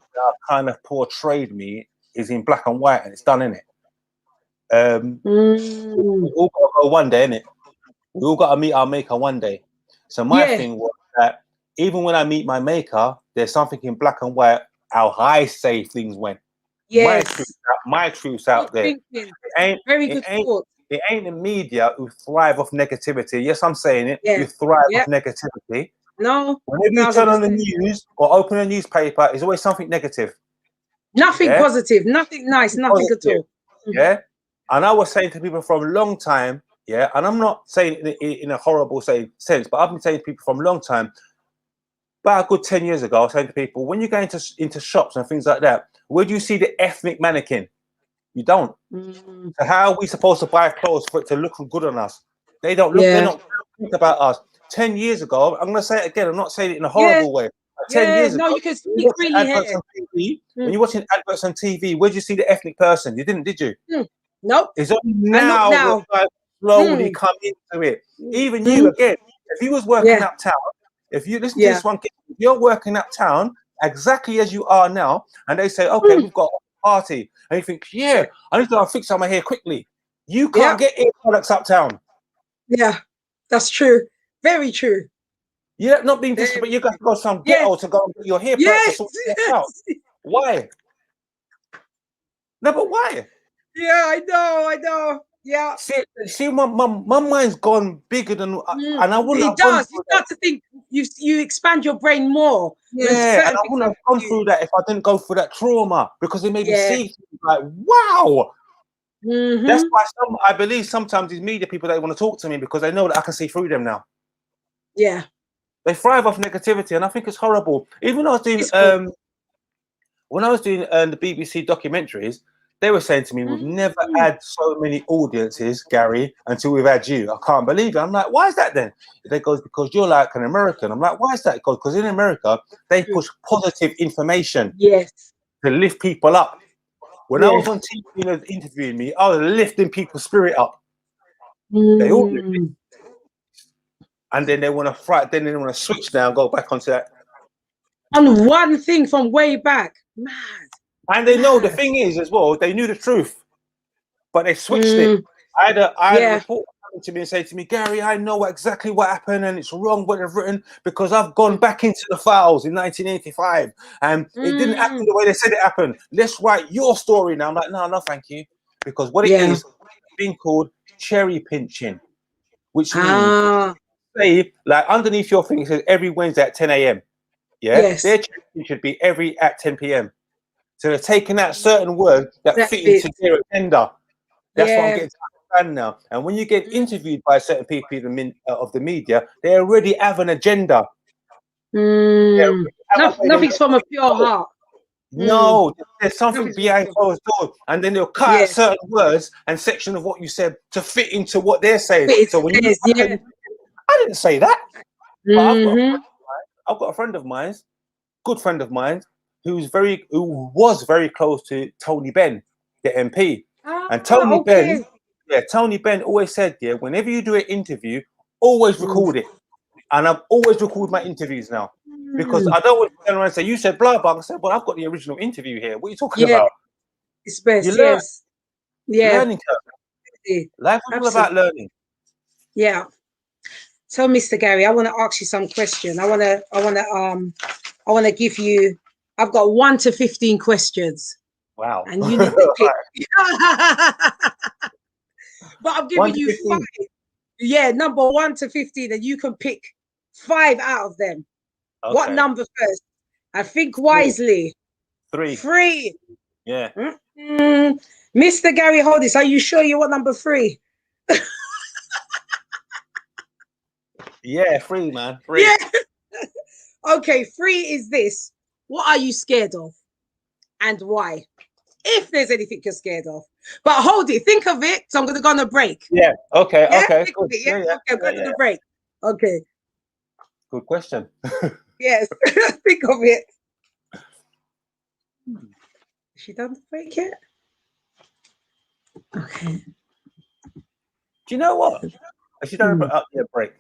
kind of portrayed me is in black and white, and it's done, innit? We all got to go one day, innit? We all got to meet our maker one day. So my thing was that even when I meet my maker, there's something in black and white how I say things went. My truth's out there. It ain't the media who thrive off negativity. Yes, I'm saying it. You thrive off negativity. No. Whenever you turn on the news or open a newspaper, it's always something negative. Nothing positive, nothing nice, nothing at all. Yeah. And I was saying to people for a long time, and I'm not saying it in a horrible sense, but I've been saying to people from a long time, about a good 10 years ago, I was saying to people, when you go into shops and things like that, where do you see the ethnic mannequin? You don't. So how are we supposed to buy clothes for it to look good on us? They don't look. They don't think about us. 10 years ago, I'm going to say it again. I'm not saying it in a horrible way. 10 years ago, you can speak freely here. When you're watching adverts on TV, where did you see the ethnic person? You didn't, did you? Nope. It's only now we're slowly come into it. Even you, again, if you was working uptown, if you listen to this one, if you're working uptown exactly as you are now, and they say, okay, we've got a party, and you think, I need to fix my hair quickly. You can't get hair products uptown. Yeah, that's true. Very true. Yeah, not being disrespectful, but you got to go some ghetto to go and get your hair products out. Why? No, but why? Yeah, I know. Yeah. See, my mind's gone bigger than, and I wouldn't it have gone does. through You start to think, you expand your brain more. Yeah, and I wouldn't have gone through that if I didn't go through that trauma, because it made me see things like, wow. That's why I believe sometimes these media people, they want to talk to me because they know that I can see through them now. Yeah. They thrive off negativity, and I think it's horrible. Even though I was doing when I was doing the BBC documentaries, they were saying to me, we've never had so many audiences, Garri, until we've had you. I can't believe it. I'm like, why is that then? They goes, because you're like an American. I'm like, why is that? Because in America, they push positive information to lift people up. When I was on TV interviewing me, I was lifting people's spirit up. They all lifted. And then they want to fight, then they want to switch now and go back onto that. On one thing from way back. Mad. And they know the thing is as well, they knew the truth, but they switched it. I had a reporter coming to me and say to me, Garri, I know exactly what happened and it's wrong what they've written because I've gone back into the files in 1985 and it didn't happen the way they said it happened. Let's write your story now. I'm like, no, thank you. Because what it is being called cherry pinching, which means say, like underneath your thing, it says every Wednesday at 10 a.m. Yeah, their cherry pinching should be at 10 p.m. So they're taking out certain words that fit into their agenda. That's what I'm getting to understand now. And when you get interviewed by certain people of the media, they already have an agenda. Nothing's from a pure heart. No, there's something behind closed doors. And then they'll cut out certain words and section of what you said to fit into what they're saying. So when you I didn't say that. But I've got a friend of mine, good friend of mine, who was very close to Tony Benn, the MP. And Tony Benn always said, whenever you do an interview, always record it. And I've always recorded my interviews now. Because I don't want to turn around and say, you said blah, blah. I said, well, I've got the original interview here. What are you talking about? It's best, Learning curve. Life is all about learning. Yeah. So, Mr. Garri, I want to ask you some question. I want to give you, I've got 1 to 15 questions. Wow. And you need to pick. But I'm giving you 5. Yeah, number 1 to 15, and you can pick 5 out of them. Okay. What number first? I think wisely. 3. 3. Yeah. Mr. Garri Holness, are you sure you want number 3? Yeah, 3, man. 3. Yeah. Okay, 3 is this. What are you scared of? And why? If there's anything you're scared of. But hold it, think of it. So I'm going to go on a break. Yeah, okay, okay. Think of it, Okay, I'm going to the break. Okay. Good question. Yes, think of it. Has she done the break yet? Okay. Do you know what? Has she done a break?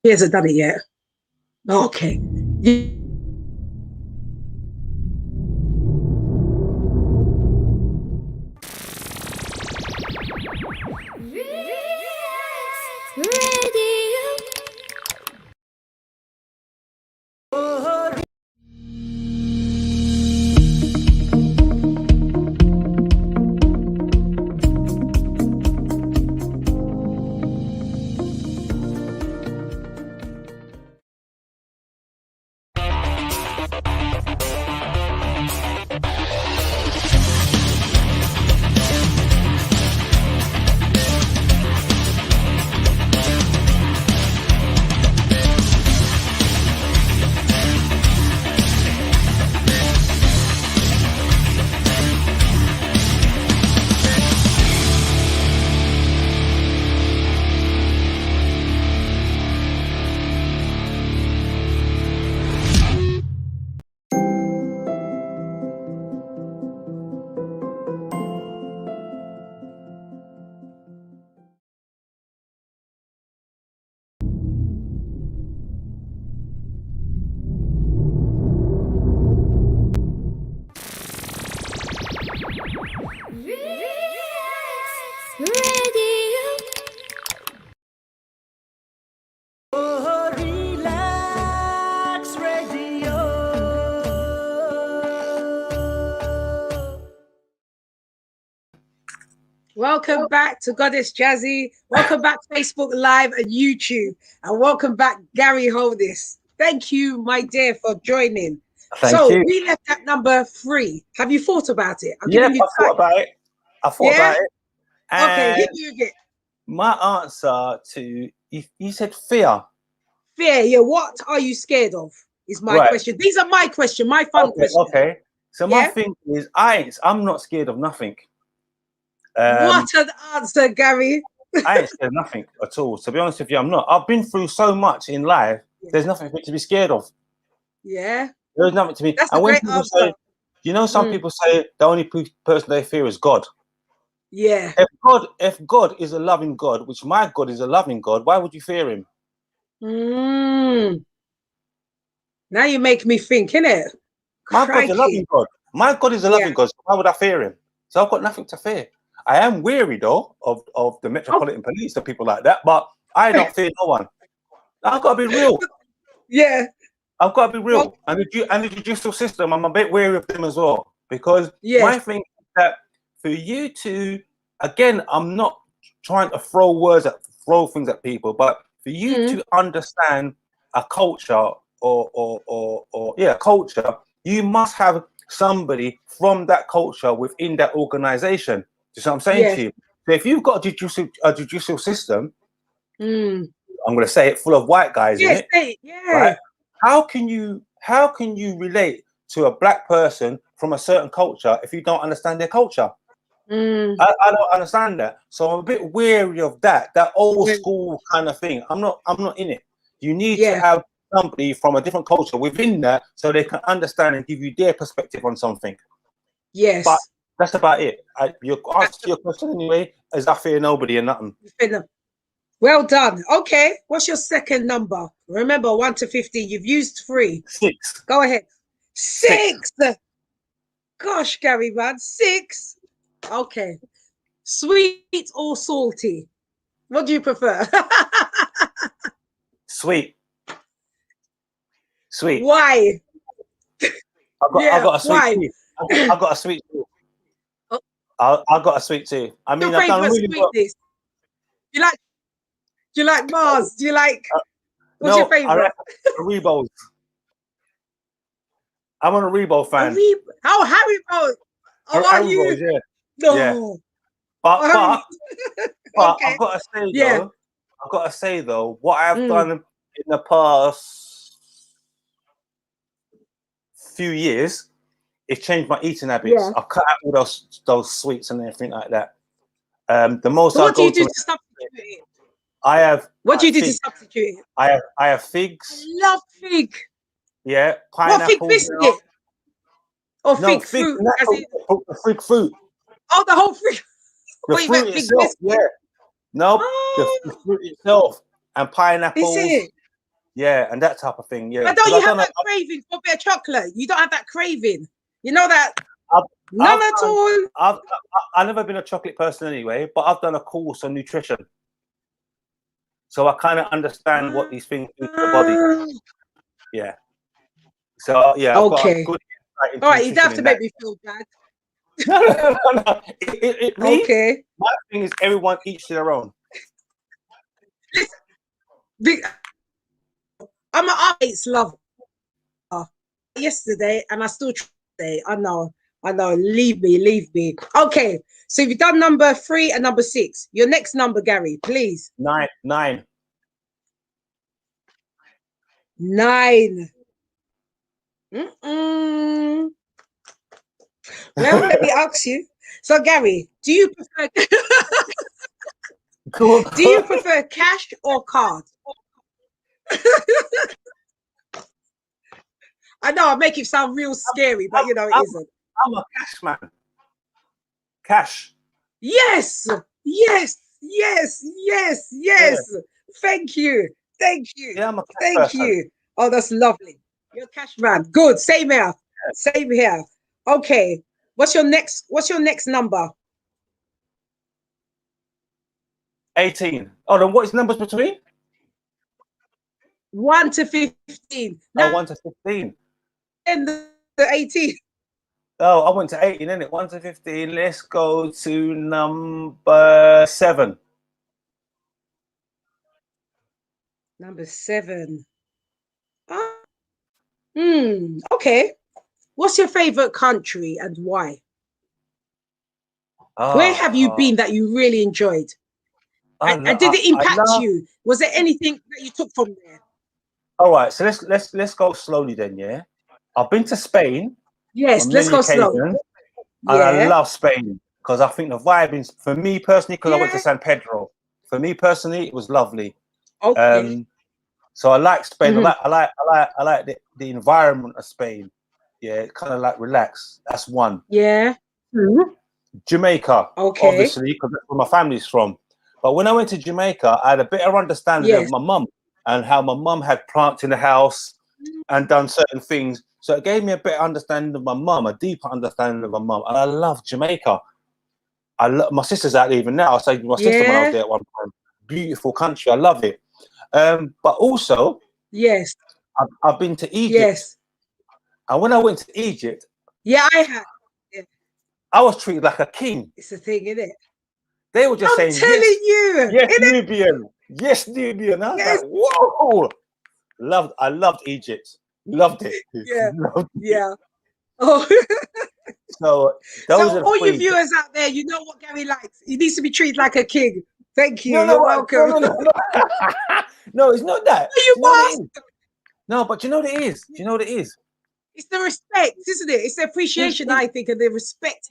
She hasn't done it yet. Okay. Welcome back to Goddess Jazzy. Welcome back Facebook Live and YouTube. And welcome back, Garri Holness. Thank you, my dear, for joining. Thank you. We left at number 3. Have you thought about it? I thought about it. I thought about it. Okay, hit me with it. My answer to, you said fear. Fear, yeah. What are you scared of? Is my question. These are my question, my fun question. Okay. So my thing is, I'm not scared of nothing. What an answer, Garri. I ain't scared of nothing at all. To be honest with you, I'm not. I've been through so much in life. There's nothing for me to be scared of. Yeah. There's nothing to be. That's a great answer. Say, you know, some people say the only person they fear is God. Yeah. If God is a loving God, which my God is a loving God, why would you fear him? Now you make me think, innit? My God's a loving God. My God is a loving God. So why would I fear him? So I've got nothing to fear. I am weary though of the Metropolitan Police and people like that, but I don't fear no one. I've got to be real. Yeah. I've got to be real. And the judicial system, I'm a bit wary of them as well. Because my thing is that for you to, again, I'm not trying to throw things at people, but for you to understand a culture or culture, you must have somebody from that culture within that organization. You know what I'm saying to you? So if you've got a judicial system, I'm going to say it, full of white guys in it, right? How can you relate to a black person from a certain culture if you don't understand their culture? I don't understand that, so I'm a bit wary of that old school kind of thing. I'm not in it. You need to have somebody from a different culture within that so they can understand and give you their perspective on something. Yes, but that's about it. Your answer to your question anyway is I fear nobody and nothing. Well done. Okay, what's your second number? Remember, 1 to 15. You've used 3. 6. Go ahead. 6. Gosh, Garri, man, 6. Okay. Sweet or salty? What do you prefer? Sweet. Why? I got a sweet tooth. I got a sweet tooth. I got a sweet tooth. I mean, I've done really well. Do you like Mars? Do you like what's your favorite? Haribo's. I'm a Haribo fan. Haribo. Oh, are you? Yeah. No. Yeah. But okay. I've got to say though, what I've done in the past few years, it's changed my eating habits. I've cut out all those sweets and everything like that. The most so what do you do to substitute it? I have. What do you do to substitute it? I have figs. I love fig. Yeah, pineapple. What fig biscuit? Or fig fruit? The fig fruit. Oh, the whole fig. The fruit itself. Yeah. No, the fruit itself and pineapples. Is it? Yeah, and that type of thing. Yeah. But don't you have that craving for a bit of chocolate? You don't have that craving. You know that? None at all. I've never been a chocolate person anyway, but I've done a course on nutrition. So I kind of understand what these things do to the body. Yeah. So yeah. Okay. All right, you don't have to make me feel bad. No. Okay. My thing is everyone eats their own. I'm an artist lover. Yesterday, and I still try. I know. Leave me. Okay, so you've done number 3 and number 6. Your next number, Garri, please. 9. 9. Well, let me ask you. So, Garri, do you prefer cash or card? I know I make it sound real scary, but you know it isn't. I'm a cash man. Cash. Yes. Yeah. Thank you. Yeah, I'm a cash Thank person. you. Oh, that's lovely. You're a cash man. Good. Same here. Same here. Okay. What's your next number? 18. Oh, then what is numbers between? 1 to 15. Oh, 1 to 15. And the 18. Oh, I went to 18, innit? 1 to 15. Let's go to number 7. Number 7. Okay. What's your favorite country and why? Where have you been that you really enjoyed? And did it impact you? Was there anything that you took from there? All right, so let's go slowly then, yeah. I've been to Spain. Yes, let's go slow. And I love Spain because I think the vibe is, for me personally, because I went to San Pedro. For me personally, it was lovely. Okay. So I like Spain. I like the environment of Spain. Yeah, kind of like relaxed. That's one. Yeah. Jamaica, obviously, because that's where my family's from. But when I went to Jamaica, I had a better understanding of my mum and how my mum had plants in the house and done certain things. So it gave me a better understanding of my mum, a deeper understanding of my mum. And I love Jamaica. My sister's out there even now. I say my sister when I was there at one time. Beautiful country. I love it. But also, I've been to Egypt. And when I went to Egypt, I have. Yeah. I was treated like a king. It's a thing, isn't it? They were just saying, telling you. Yes, Nubian. Yes, Nubian. I was like, whoa. I loved Egypt. Loved it. Yeah. Loved it. Yeah. Oh. So all you viewers out there, you know what Garri likes. He needs to be treated like a king. Thank you. You're welcome. No, it's not that. No, but you know what it is? Do you know what it is? It's the respect, isn't it? It's the appreciation, I think, and the respect.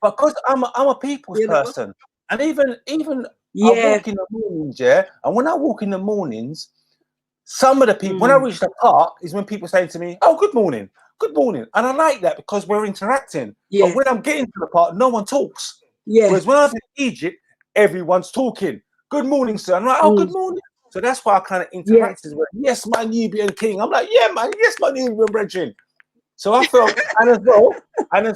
Because I'm a people's person. And even I walk in the mornings, and when I walk in the mornings, some of the people, when I reach the park, is when people say to me, "Oh, good morning, good morning," and I like that because we're interacting. But when I'm getting to the park, no one talks. Whereas when I was in Egypt, everyone's talking. Good morning, sir. I'm like, "Oh, good morning." So that's why I kind of interacted with, yes, my Nubian king. I'm like, yeah, man, yes, my Nubian brethren. So I felt, and as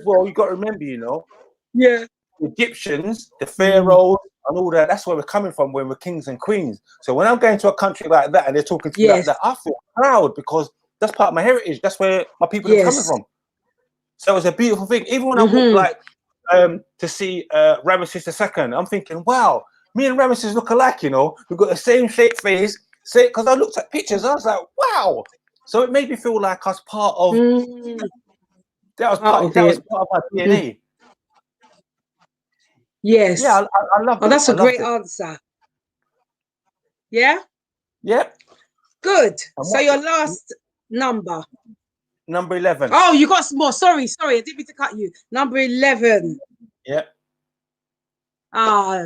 well, you got to remember, the Egyptians, the pharaohs, and all that. That's where we're coming from when we're kings and queens. So when I'm going to a country like that and they're talking to me like that, I feel proud because that's part of my heritage. That's where my people are coming from. So it was a beautiful thing. Even when I walked to see Ramesses II, I'm thinking, wow, me and Ramesses look alike. We've got the same shaped face. Because I looked at pictures, I was like, wow. So it made me feel like I was part of. That was part of my DNA. Yes. Yeah, I love it. Oh, that's a great answer. Yeah? Yep. Good. So your last number. Number 11. Oh, you got some more. Sorry. I didn't mean to cut you. Number 11. Yep.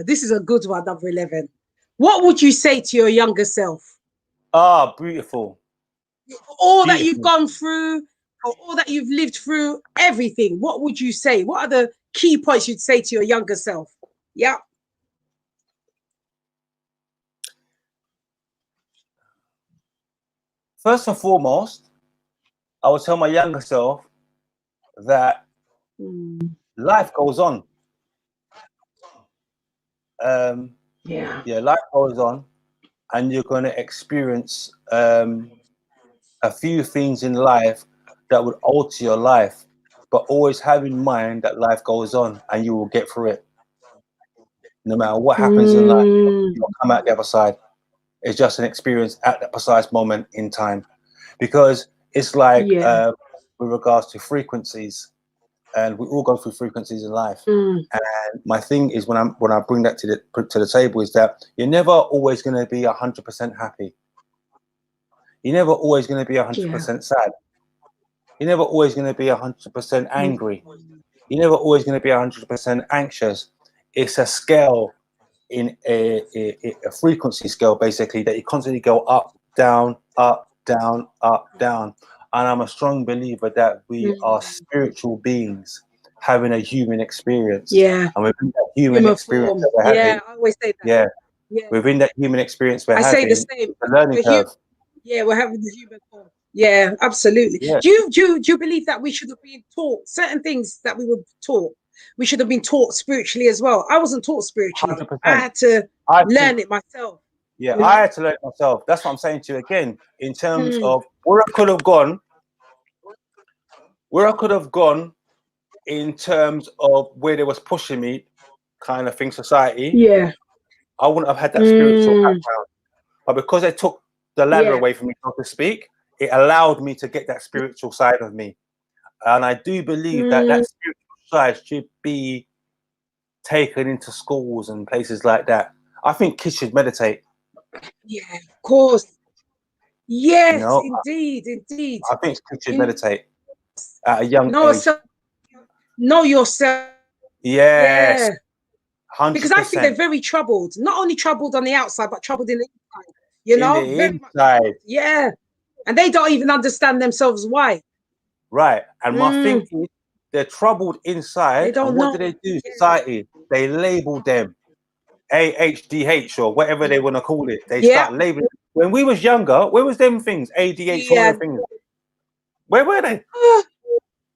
This is a good one, number 11. What would you say to your younger self? Beautiful. All that you've gone through, or all that you've lived through, everything. What would you say? What are the key points you'd say to your younger self? Yeah. First and foremost, I would tell my younger self that life goes on. Life goes on, and you're going to experience a few things in life that would alter your life, but always have in mind that life goes on and you will get through it. No matter what happens in life, you'll come out the other side. It's just an experience at that precise moment in time, because it's like with regards to frequencies, and we all go through frequencies in life. And my thing is, when I bring that to the table, is that you're never always going to be 100% happy. You're never always going to be 100% sad. You're never always going to be 100% angry. You're never always going to be 100% anxious. It's a scale, in a frequency scale, basically, that you constantly go up, down, up, down, up, down. And I'm a strong believer that we are spiritual beings having a human experience. Yeah. And within that human experience that we're having, I always say that. Yeah. Within that human experience we're having, I say the same. The learning curve. We're having the human form. Yeah, absolutely. Yeah. Do you believe that we should have been taught certain things that we were taught? We should have been taught spiritually as well. I wasn't taught spiritually. 100%. I had to learn it myself. Yeah, I had to learn it myself. That's what I'm saying to you again, in terms of where I could have gone in terms of where they was pushing me, kind of thing, society. Yeah. I wouldn't have had that spiritual background. But because they took the ladder away from me, so to speak, it allowed me to get that spiritual side of me. And I do believe that that spiritual side should be taken into schools and places like that. I think kids should meditate. Yeah, of course. Yes, you know? indeed. I think kids should meditate at a young age. Know yourself. Yes. 100%. Because I think they're very troubled. Not only troubled on the outside, but troubled in the inside. You know? In the inside. Yeah. And they don't even understand themselves why. Right. And my thinking is they're troubled inside. They don't and what know. do they do? Society. They label them AHDH or whatever they want to call it. They start labeling. When we was younger, where was them things? ADH, all them things. Where were they?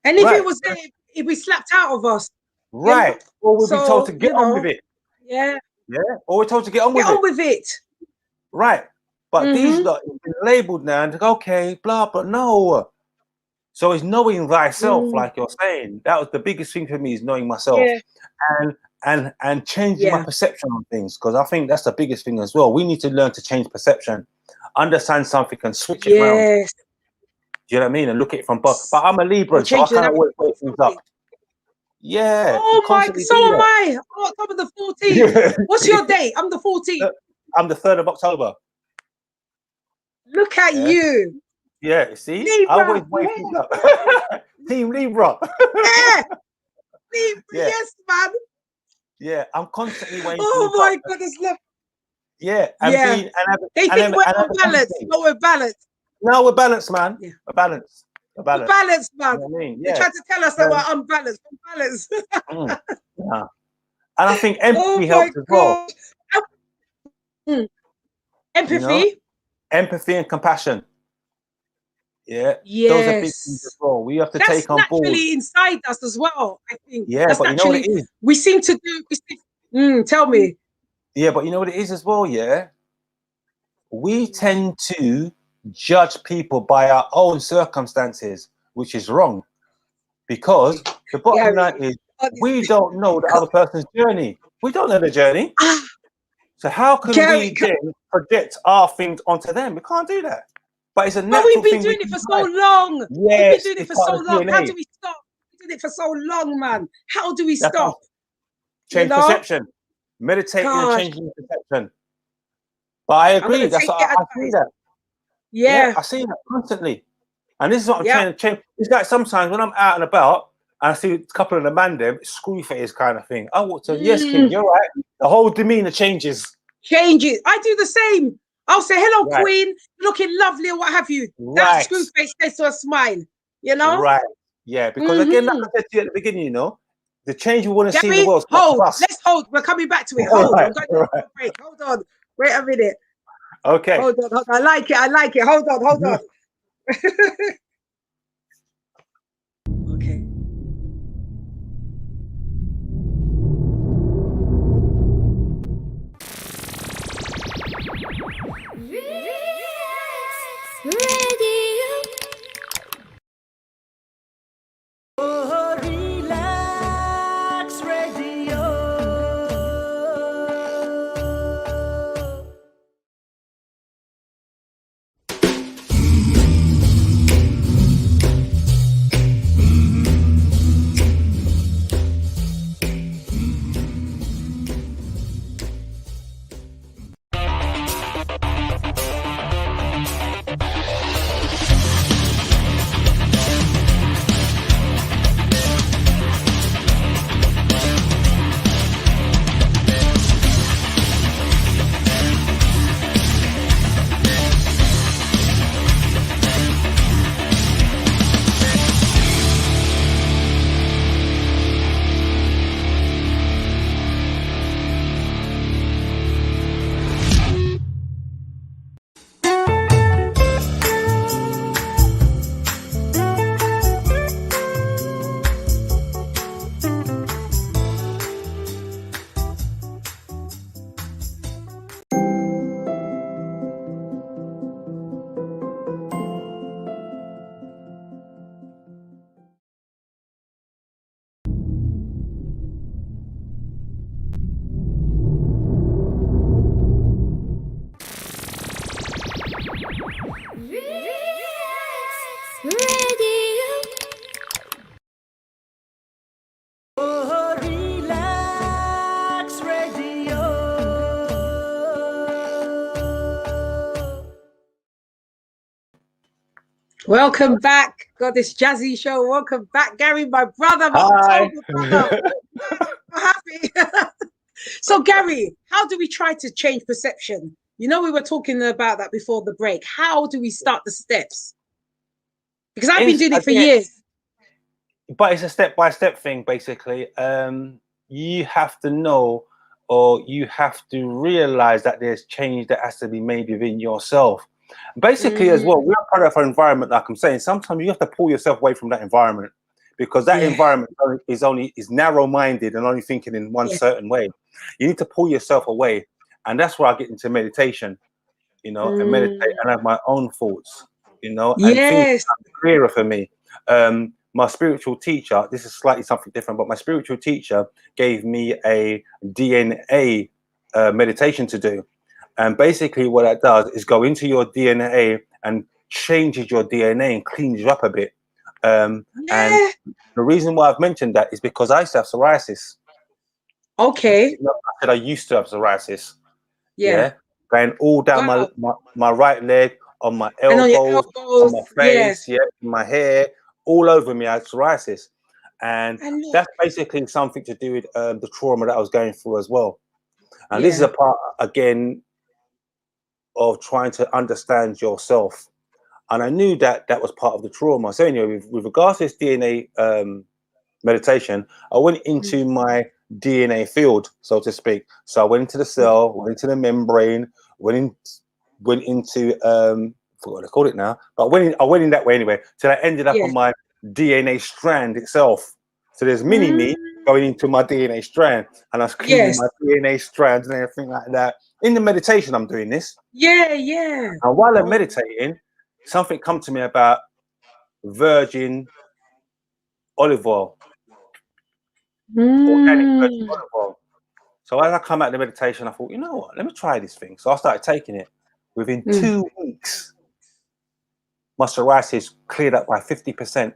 And if it was there, it'd be slapped out of us. Right. Or we'd be told to get on with it. Yeah. Yeah. Or we're told to get on with it. Get on with it. Right. But these lot have been labeled now and okay, blah, but no. So it's knowing thyself, like you're saying. That was the biggest thing for me, is knowing myself. And changing my perception on things, because I think that's the biggest thing as well. We need to learn to change perception, understand something and switch it around. Do you know what I mean? And look at it from both. But I'm a Libra, so I can't always wake things up. Yeah. Oh my, so am I. Oh, October the 14th. What's your date? I'm the 14th. I'm the 3rd of October. Look at you. Yeah, see? Libra. I always wake things up. Team Libra. Libra, yes, man. Yeah, I'm constantly waiting. Oh my goodness, look. Yeah, they think we're unbalanced, but we're balanced. No, we're balanced, man. Yeah. We're balanced. We're balanced. We're balanced, man. You know what I mean? They try to tell us that we're unbalanced. We're balanced. Yeah. And I think empathy helps as well. Empathy. You know? Empathy and compassion. Yeah. Yes. Those are big things as well. We have to take on board. That's naturally inside us as well, I think. Yeah, that's but you know what it is? We seem to do. Tell me. Yeah, but you know what it is as well, yeah? We tend to judge people by our own circumstances, which is wrong. Because the bottom line is we don't know the other person's journey. We don't know the journey. So how can we then project our things onto them? We can't do that. But it's a natural thing. But we've been doing it for so long. Yes, we've been doing it for so long. How do we stop? We've been doing it for so long, man. How do we stop? Change perception. Meditating and changing perception. But I agree. That's what I see that. Yeah, I see that constantly. And this is what I'm trying to change. It's like sometimes when I'm out and about and I see a couple of the man them, screw face kind of thing. I walk to yes, King, you're right. The whole demeanor changes. Changes. I do the same. I'll say, hello, Queen, looking lovely or what have you. That screw face says to a smile, you know? Right. Yeah, because again, like I said to you at the beginning, you know, the change we want to see in the world. Let's hold. We're coming back to it. Hold on. Break. Hold on. Wait a minute. Okay. Hold on. I like it. Hold on. Okay. Welcome back, GodessJezzy Show. Welcome back, Garri, my brother, my Hi. October brother. I'm happy. So, Garri, how do we try to change perception? You know, we were talking about that before the break. How do we start the steps? Because I've been doing it for years. But it's a step-by-step thing, basically. You have to know, or you have to realize that there's change that has to be made within yourself. Basically, as well, we're part of our environment, like I'm saying. Sometimes you have to pull yourself away from that environment, because that environment is narrow-minded and only thinking in one certain way. You need to pull yourself away, and that's where I get into meditation, you know, and meditate and have my own thoughts, you know, and things become clearer for me. My spiritual teacher, this is slightly something different, but my spiritual teacher gave me a DNA meditation to do. And basically what that does is go into your DNA and changes your DNA and cleans you up a bit. And the reason why I've mentioned that is because I used to have psoriasis. Okay. I said I used to have psoriasis. Yeah. Going all down my right leg, on my elbows, on my face, my hair, all over me. I had psoriasis. And that's basically something to do with the trauma that I was going through as well. And this is a part, again, of trying to understand yourself. And I knew that that was part of the trauma. So anyway, with regards to this DNA meditation, I went into my DNA field, so to speak. So I went into the cell, went into the membrane, went into I forgot what I called it now, but I went in that way anyway. So I ended up on my DNA strand itself. So there's mini me going into my DNA strand, and I was cleaning my DNA strands and everything like that. In the meditation, I'm doing this. And while I'm meditating, something come to me about virgin olive oil. Organic virgin olive oil. So as I come out of the meditation, I thought, you know what, let me try this thing. So I started taking it. Within 2 weeks, my psoriasis cleared up by 50%.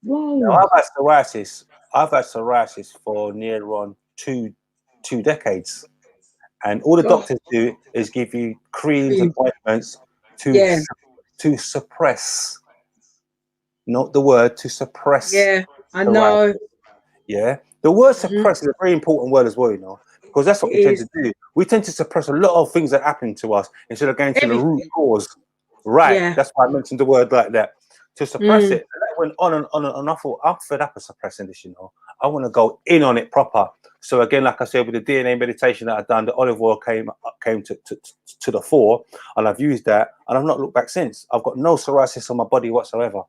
Now, I've had psoriasis for near on two decades. And all the doctors do is give you creams and ointments to suppress, not the word, to suppress. I know. The word suppress is a very important word as well, you know, because that's what we tend to do. We tend to suppress a lot of things that happen to us instead of going to the root cause. That's why I mentioned the word like that, to suppress it. And that went on and on and on. I thought, I'm fed up of suppressing this, you know. I want to go in on it proper. So again, like I said, with the DNA meditation that I've done, the olive oil came to the fore, and I've used that, and I've not looked back since. I've got no psoriasis on my body whatsoever.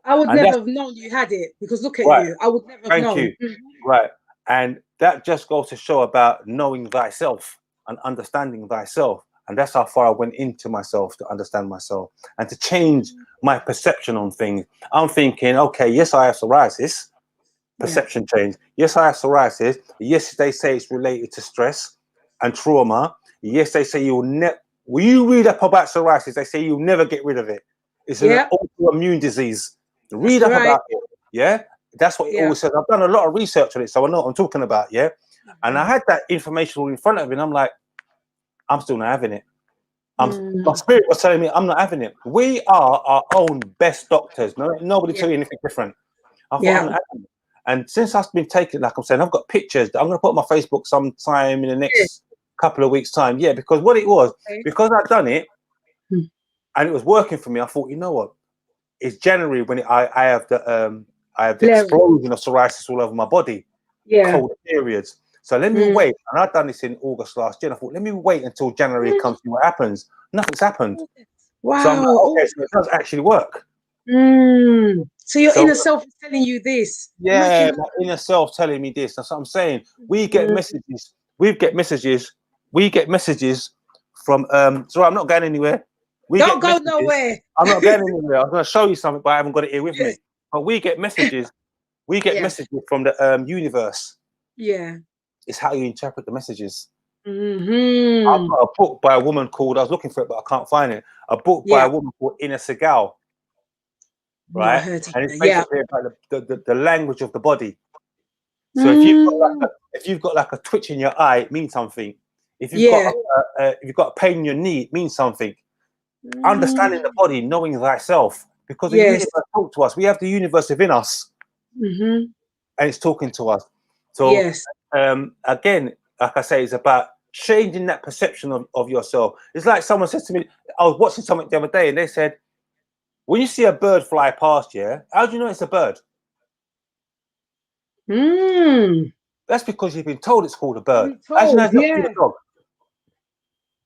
I would never have known you had it, because look at you. I would never have known. Thank you. And that just goes to show about knowing thyself and understanding thyself. And that's how far I went into myself to understand myself and to change my perception on things. I'm thinking, okay, yes, I have psoriasis. Perception change. Yes, I have psoriasis. Yes, they say it's related to stress and trauma. Yes, they say you'll never. When you read up about psoriasis, they say you'll never get rid of it. It's an autoimmune disease. Read up about it. That's what it always says. I've done a lot of research on it, so I know what I'm talking about. And I had that information all in front of me, and I'm like, I'm still not having it. My spirit was telling me I'm not having it. We are our own best doctors. Nobody tell you anything different. I thought I'm not having it. And since I've been taking, like I'm saying, I've got pictures that I'm going to put on my Facebook sometime in the next couple of weeks' time. Because what it was, because I'd done it and it was working for me, I thought, you know what? It's January when I have the explosion of psoriasis all over my body, cold periods. So let me wait. And I've done this in August last year. I thought, let me wait until January comes and what happens. Nothing's happened. Wow. So I'm like, okay, so it does actually work. So your inner self is telling you this. My inner self telling me this. That's what I'm saying. We get messages. We get messages from sorry, I'm not going anywhere. Don't go nowhere. I'm not going anywhere. I'm going to show you something, but I haven't got it here with me. But we get messages. We get messages from the universe. It's how you interpret the messages. I've got a book by a woman called, I was looking for it, but I can't find it. A book by a woman called Inna Segal. Right? And it's basically about the language of the body. So if you've got like a twitch in your eye, it means something. If you've got a pain in your knee, it means something. Understanding the body, knowing thyself, because the universe talks to us. We have the universe within us, and it's talking to us. So again, like I say, it's about changing that perception of yourself. It's like someone said to me, I was watching something the other day, and they said, when you see a bird fly past, how do you know it's a bird? That's because you've been told it's called a bird. As you know, it's not called a dog.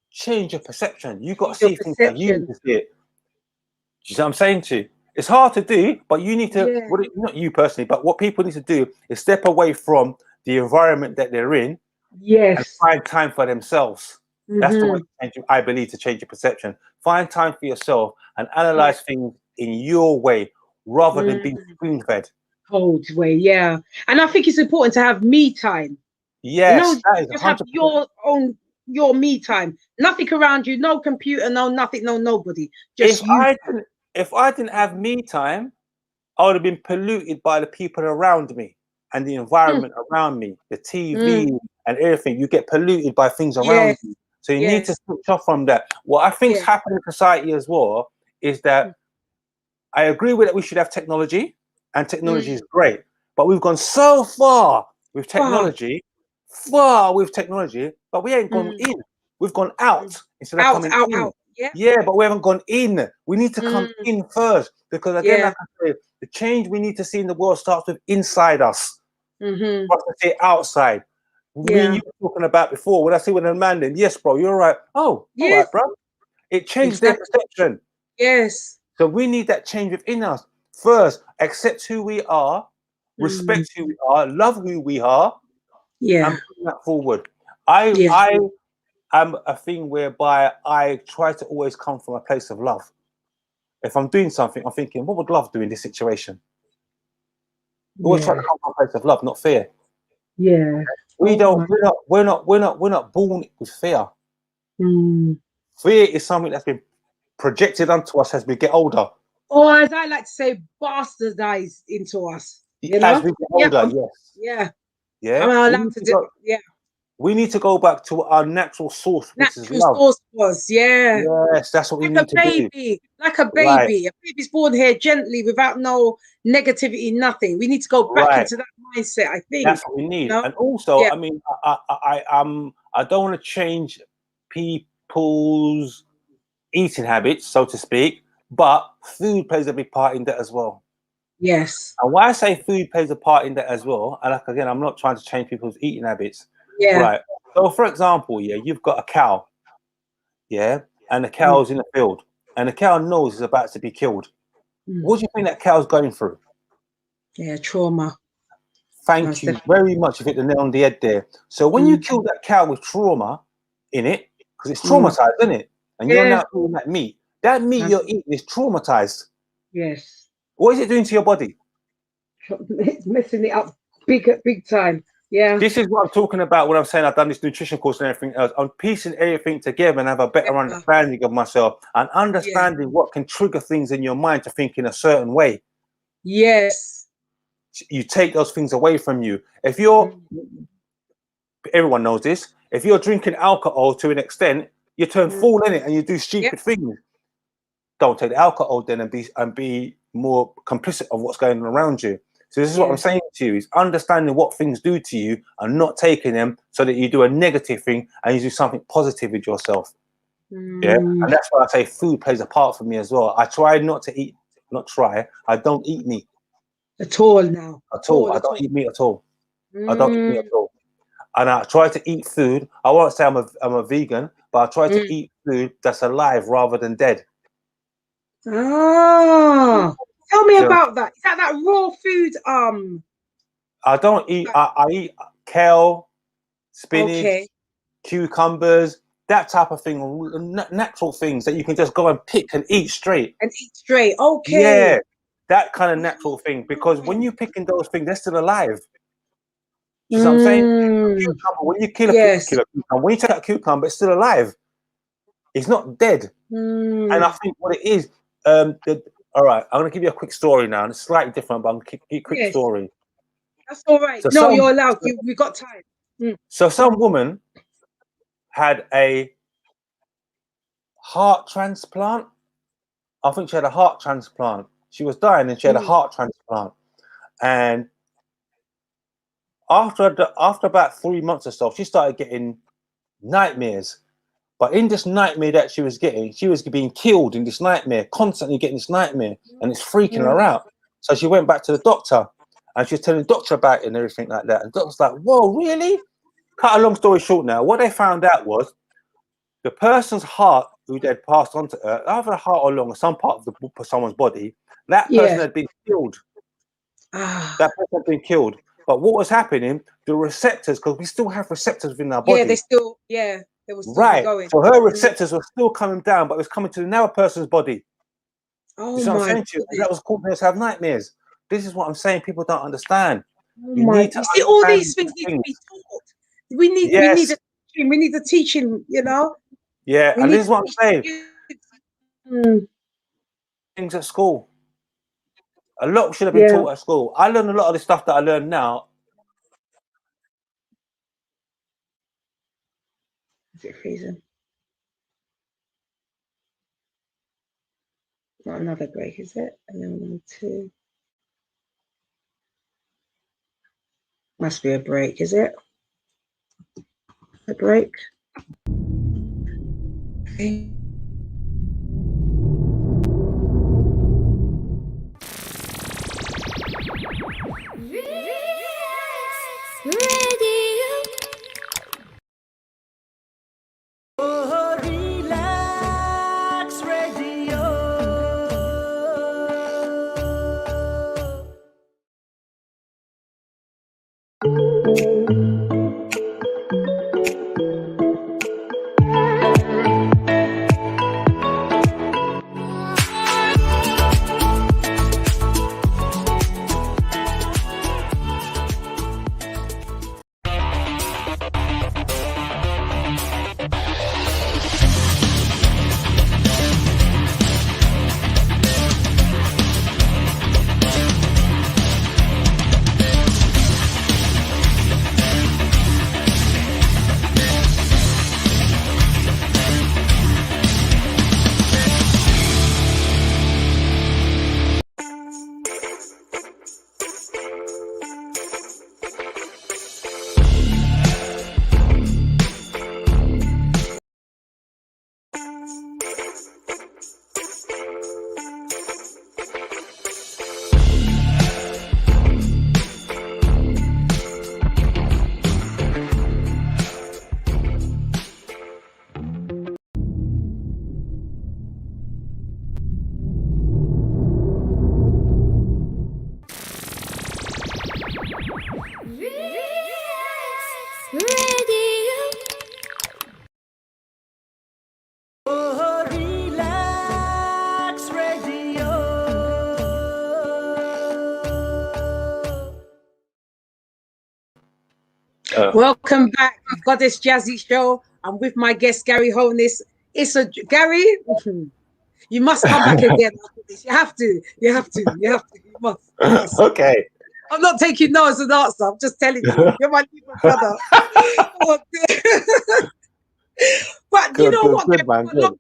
Change your perception. You've got to see things like you need to see it. Do you see what I'm saying to you? It's hard to do, but you need to, not you personally, but what people need to do is step away from the environment that they're in and find time for themselves. That's the way, I believe, to change your perception. Find time for yourself and analyze things in your way rather than being spoon-fed. Cold way, and I think it's important to have me time. Yes, that is 100%. Just have your me time. Nothing around you, no computer, no nothing, no nobody. Just if I didn't have me time, I would have been polluted by the people around me and the environment around me, the TV and everything. You get polluted by things around you. So you need to switch off from that. What I think is happening in society as well is that I agree with that we should have technology, and technology is great, but we've gone so far with technology, but we ain't gone in. We've gone out instead of coming in. Out. But we haven't gone in. We need to come in first, because again, like I say, the change we need to see in the world starts with inside us. For us to see outside. Me and you were talking about before, when I see when a man then, yes, bro, you're right. Oh, all right, bro. It changes their perception. Yes. So we need that change within us. First, accept who we are, respect who we are, love who we are, and bring that forward. I am a thing whereby I try to always come from a place of love. If I'm doing something, I'm thinking, what would love do in this situation? Always try to come from a place of love, not fear. We're not born with fear. Fear is something that's been projected onto us as we get older. Or as I like to say, bastardized into us. You know? As we get older, I'm allowed to do we need to go back to our natural source, which is love. Source was, yes, that's what we need to do. Like a baby. A baby's born here gently without no negativity, nothing. We need to go back into that mindset, I think. That's what we need. You know? And also, I mean, I don't want to change people's eating habits, so to speak, but food plays a big part in that as well. Yes. And why I say food plays a part in that as well, and like, again, I'm not trying to change people's eating habits. Right. So, for example, you've got a cow, and the cow's in the field, and the cow knows it's about to be killed. What do you think that cow's going through? Trauma. Thank you very much. You hit the nail on the head there. So when you kill that cow with trauma in it, because it's traumatized, isn't it? And you're now eating that meat you're eating is traumatized. Yes. What is it doing to your body? It's messing it up big time. Yeah. This is what I'm talking about when I'm saying I've done this nutrition course and everything else. I'm piecing everything together and have a better understanding of myself and understanding what can trigger things in your mind to think in a certain way. Yes. You take those things away from you. If you're, everyone knows this, if you're drinking alcohol to an extent, you turn fool in it and you do stupid things. Don't take the alcohol then and be more complicit of what's going on around you. So this is what I'm saying to you, is understanding what things do to you and not taking them so that you do a negative thing and you do something positive with yourself. And that's why I say food plays a part for me as well. I try not to eat, I don't eat meat. At all now. At all. I don't eat meat at all. I don't eat meat at all. And I try to eat food. I won't say I'm a vegan, but I try to eat food that's alive rather than dead. Oh. Tell me about that. Is that raw food? I don't eat. I eat kale, spinach, cucumbers, that type of thing. Natural things that you can just go and pick and eat straight. Okay. Yeah, that kind of natural thing. Because when you're picking those things, they're still alive. You know what I'm saying? Cucumber, when you kill a cucumber, when you take a cucumber, it's still alive. It's not dead. And I think what it is, all right, I'm going to give you a quick story now. And it's slightly different, but I'm going to give you a quick story. That's all right. So you're allowed. We've got time. So some woman had a heart transplant. I think she had a heart transplant. She was dying and she had a heart transplant. And after about 3 months or so, she started getting nightmares. But in this nightmare that she was getting, she was being killed in this nightmare, constantly getting this nightmare, and it's freaking her out. So she went back to the doctor, and she was telling the doctor about it and everything like that. And the doctor's like, whoa, really? Cut a long story short now, what they found out was the person's heart who they'd passed on to her, either the heart or lung or some part of someone's body, that person had been killed. That person had been killed. But what was happening, the receptors, because we still have receptors within our body. Yeah, they still, they were still going. So her receptors were still coming down, but it was coming to another person's body. Oh, you see what I'm saying to you? That was causing us to have nightmares. This is what I'm saying. People don't understand. You see, all these things need to be taught. We need the teaching, you know? Yeah, and this is what I'm saying. Things at school. A lot should have been taught at school. I learned a lot of the stuff that I learned now. Is it freezing? Not another break, is it? And then 1, 2. Must be a break, is it? A break? Okay. Welcome back, GodessJezzy Show. I'm with my guest, Garri Holness. Garri, you must come back again after this. You have to. You must. Yes. Okay. I'm not taking no as an answer. I'm just telling you. You're my little brother. But good, you know what? Good, man, good.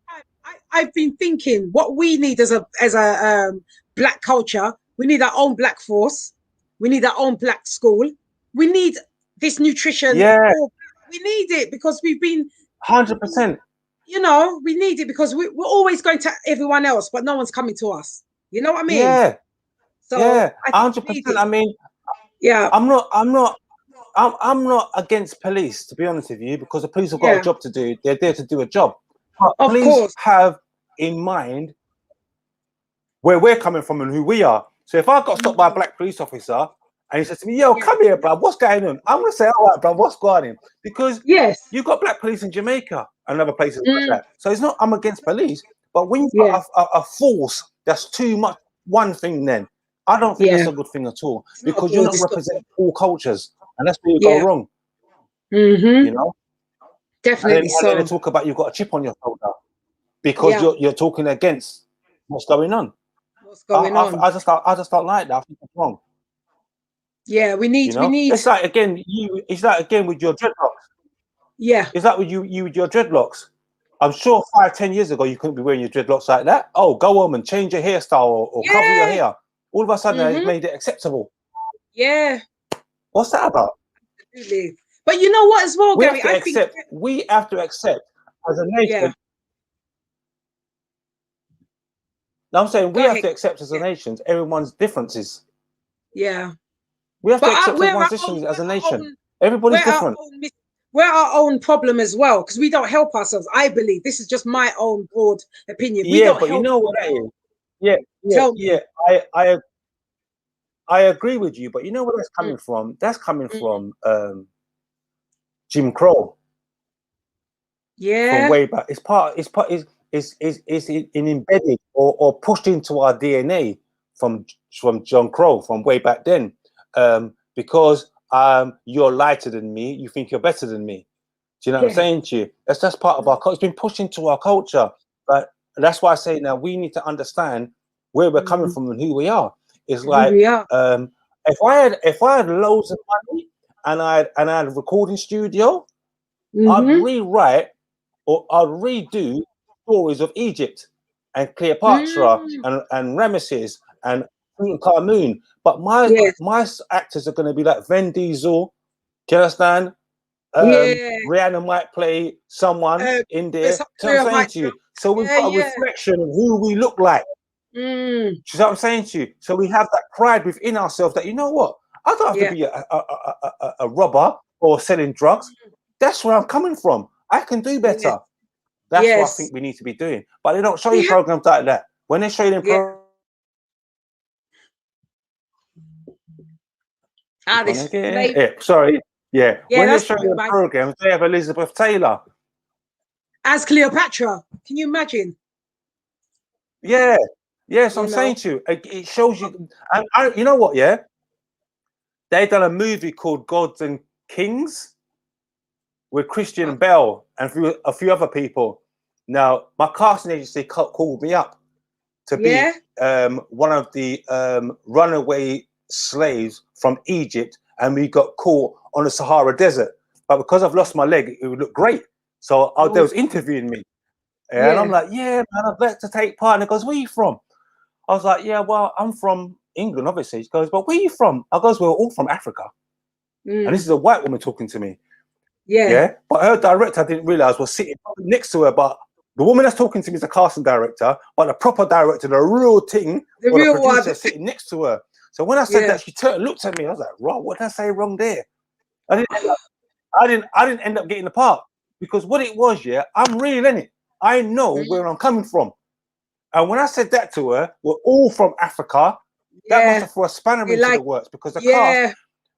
I've been thinking what we need as a black culture. We need our own black force. We need our own black school. We need this nutrition. Yeah. We need it because we've been 100%. You know, we need it because we're always going to everyone else, but no one's coming to us. You know what I mean? Yeah. So yeah, 100%. I mean, yeah, I'm not against police, to be honest with you, because the police have got a job to do. They're there to do a job. But of please course, have in mind where we're coming from and who we are. So if I got stopped by a black police officer and he says to me, "Yo, come here, bro. What's going on?" I'm gonna say, "All right, bro. What's going on?" Because you've got black police in Jamaica and other places like that. So it's not I'm against police, but when you've got a force that's too much one thing, then I don't think that's a good thing at all, because you're not representing all cultures, and that's where you go wrong. You know, definitely. And then they talk about you've got a chip on your shoulder because you're talking against what's going on. I just don't like that. I think it's wrong. Yeah, we need. It's like again with your dreadlocks. Yeah, it's like with you with your dreadlocks. I'm sure 5-10 years ago you couldn't be wearing your dreadlocks like that. Oh, go home and change your hairstyle or cover your hair. All of a sudden, they've made it acceptable. Yeah. What's that about? Absolutely. But you know what, as well, Garri, we have to accept as a nation. Yeah. No, I'm saying we have to accept as a nation everyone's differences. Yeah. We have to accept everyone's differences as a nation. Everybody's different. We're our own problem as well, because we don't help ourselves. I believe this is just my own broad opinion. We don't but help you know what that is? Yeah. I agree with you, but you know where that's coming from? That's coming from Jim Crow. Yeah. From way back. It's embedded or pushed into our DNA from John Crow from way back then. Because you're lighter than me, you think you're better than me. Do you know what I'm saying to you? That's part of our culture. It's been pushed into our culture. But that's why I say now we need to understand where we're coming from and who we are. It's like if I had loads of money and I had a recording studio, I'd rewrite or I'd redo stories of Egypt and Cleopatra and Ramesses and Tutankhamun. But my actors are going to be like Vin Diesel. Do you understand? Rihanna might play someone in there. So I'm saying to you. So we've got a reflection of who we look like. Do you know what I'm saying to you? So we have that pride within ourselves that, you know what? I don't have to be a robber or selling drugs. That's where I'm coming from. I can do better. That's what I think we need to be doing. But they don't show you programs like that. When they show you them programs, when they show you the programs, they have Elizabeth Taylor as Cleopatra. Can you imagine? Yes, I'm saying to you, it shows you. And you know what? Yeah, they done a movie called Gods and Kings with Christian Bale and a few other people. Now, my casting agency called me up to be one of the runaway slaves from Egypt, and we got caught on the Sahara Desert. But because I've lost my leg, it would look great. So they was interviewing me, and I'm like, "Yeah, man, I'd like to take part." And he goes, "Where are you from?" I was like, "Yeah, well, I'm from England, obviously." He goes, "But where are you from?" I goes, "We're all from Africa." And this is a white woman talking to me. But her director, I didn't realize, was sitting next to her. But the woman that's talking to me is a casting director, but the proper director, the real thing, the producer sitting next to her. So when I said that, she turned and looked at me. I was like, "Right, what did I say wrong there?" I didn't end up getting the part because what it was, I'm real in it. I know where I'm coming from. And when I said that to her, we're all from Africa. That must have thrown a spanner into the works because the cast.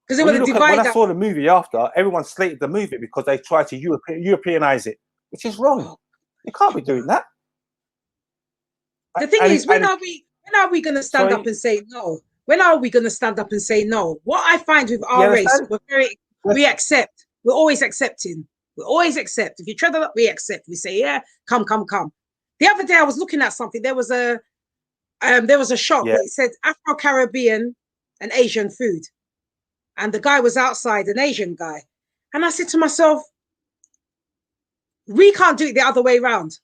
Because when I saw the movie after, everyone slated the movie because they tried to Europeanize it, which is wrong. You can't be doing that. The thing is, when are we going to stand up and say no? When are we going to stand up and say no? What I find with our race, we accept. We're always accepting. We always accept. If you tread up, we accept. We say, yeah, come. The other day I was looking at something. There was a shop that said Afro-Caribbean and Asian food. And the guy was outside, an Asian guy. And I said to myself, we can't do it the other way around.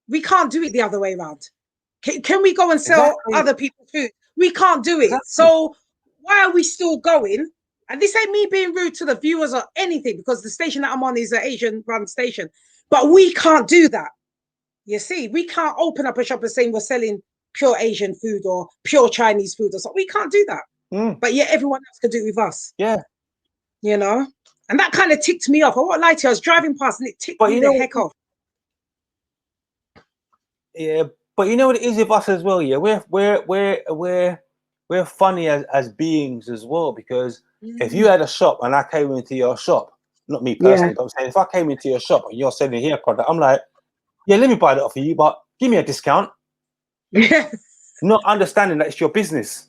We can't do it the other way around. Can we go and sell other people's food? We can't do it. So why are we still going? And this ain't me being rude to the viewers or anything, because the station that I'm on is an Asian-run station. But we can't do that. You see, we can't open up a shop and say we're selling pure Asian food or pure Chinese food or something. We can't do that. But yet everyone else can do it with us. Yeah. You know? And that kind of ticked me off. I won't lie to you. I was driving past and it ticked me the heck off. Yeah, but you know what it is with us as well, we're funny as beings as well, because if you had a shop and I came into your shop, not me personally, but I'm saying if I came into your shop and you're selling hair product, I'm like, yeah, let me buy that off of you, but give me a discount. Not understanding that it's your business.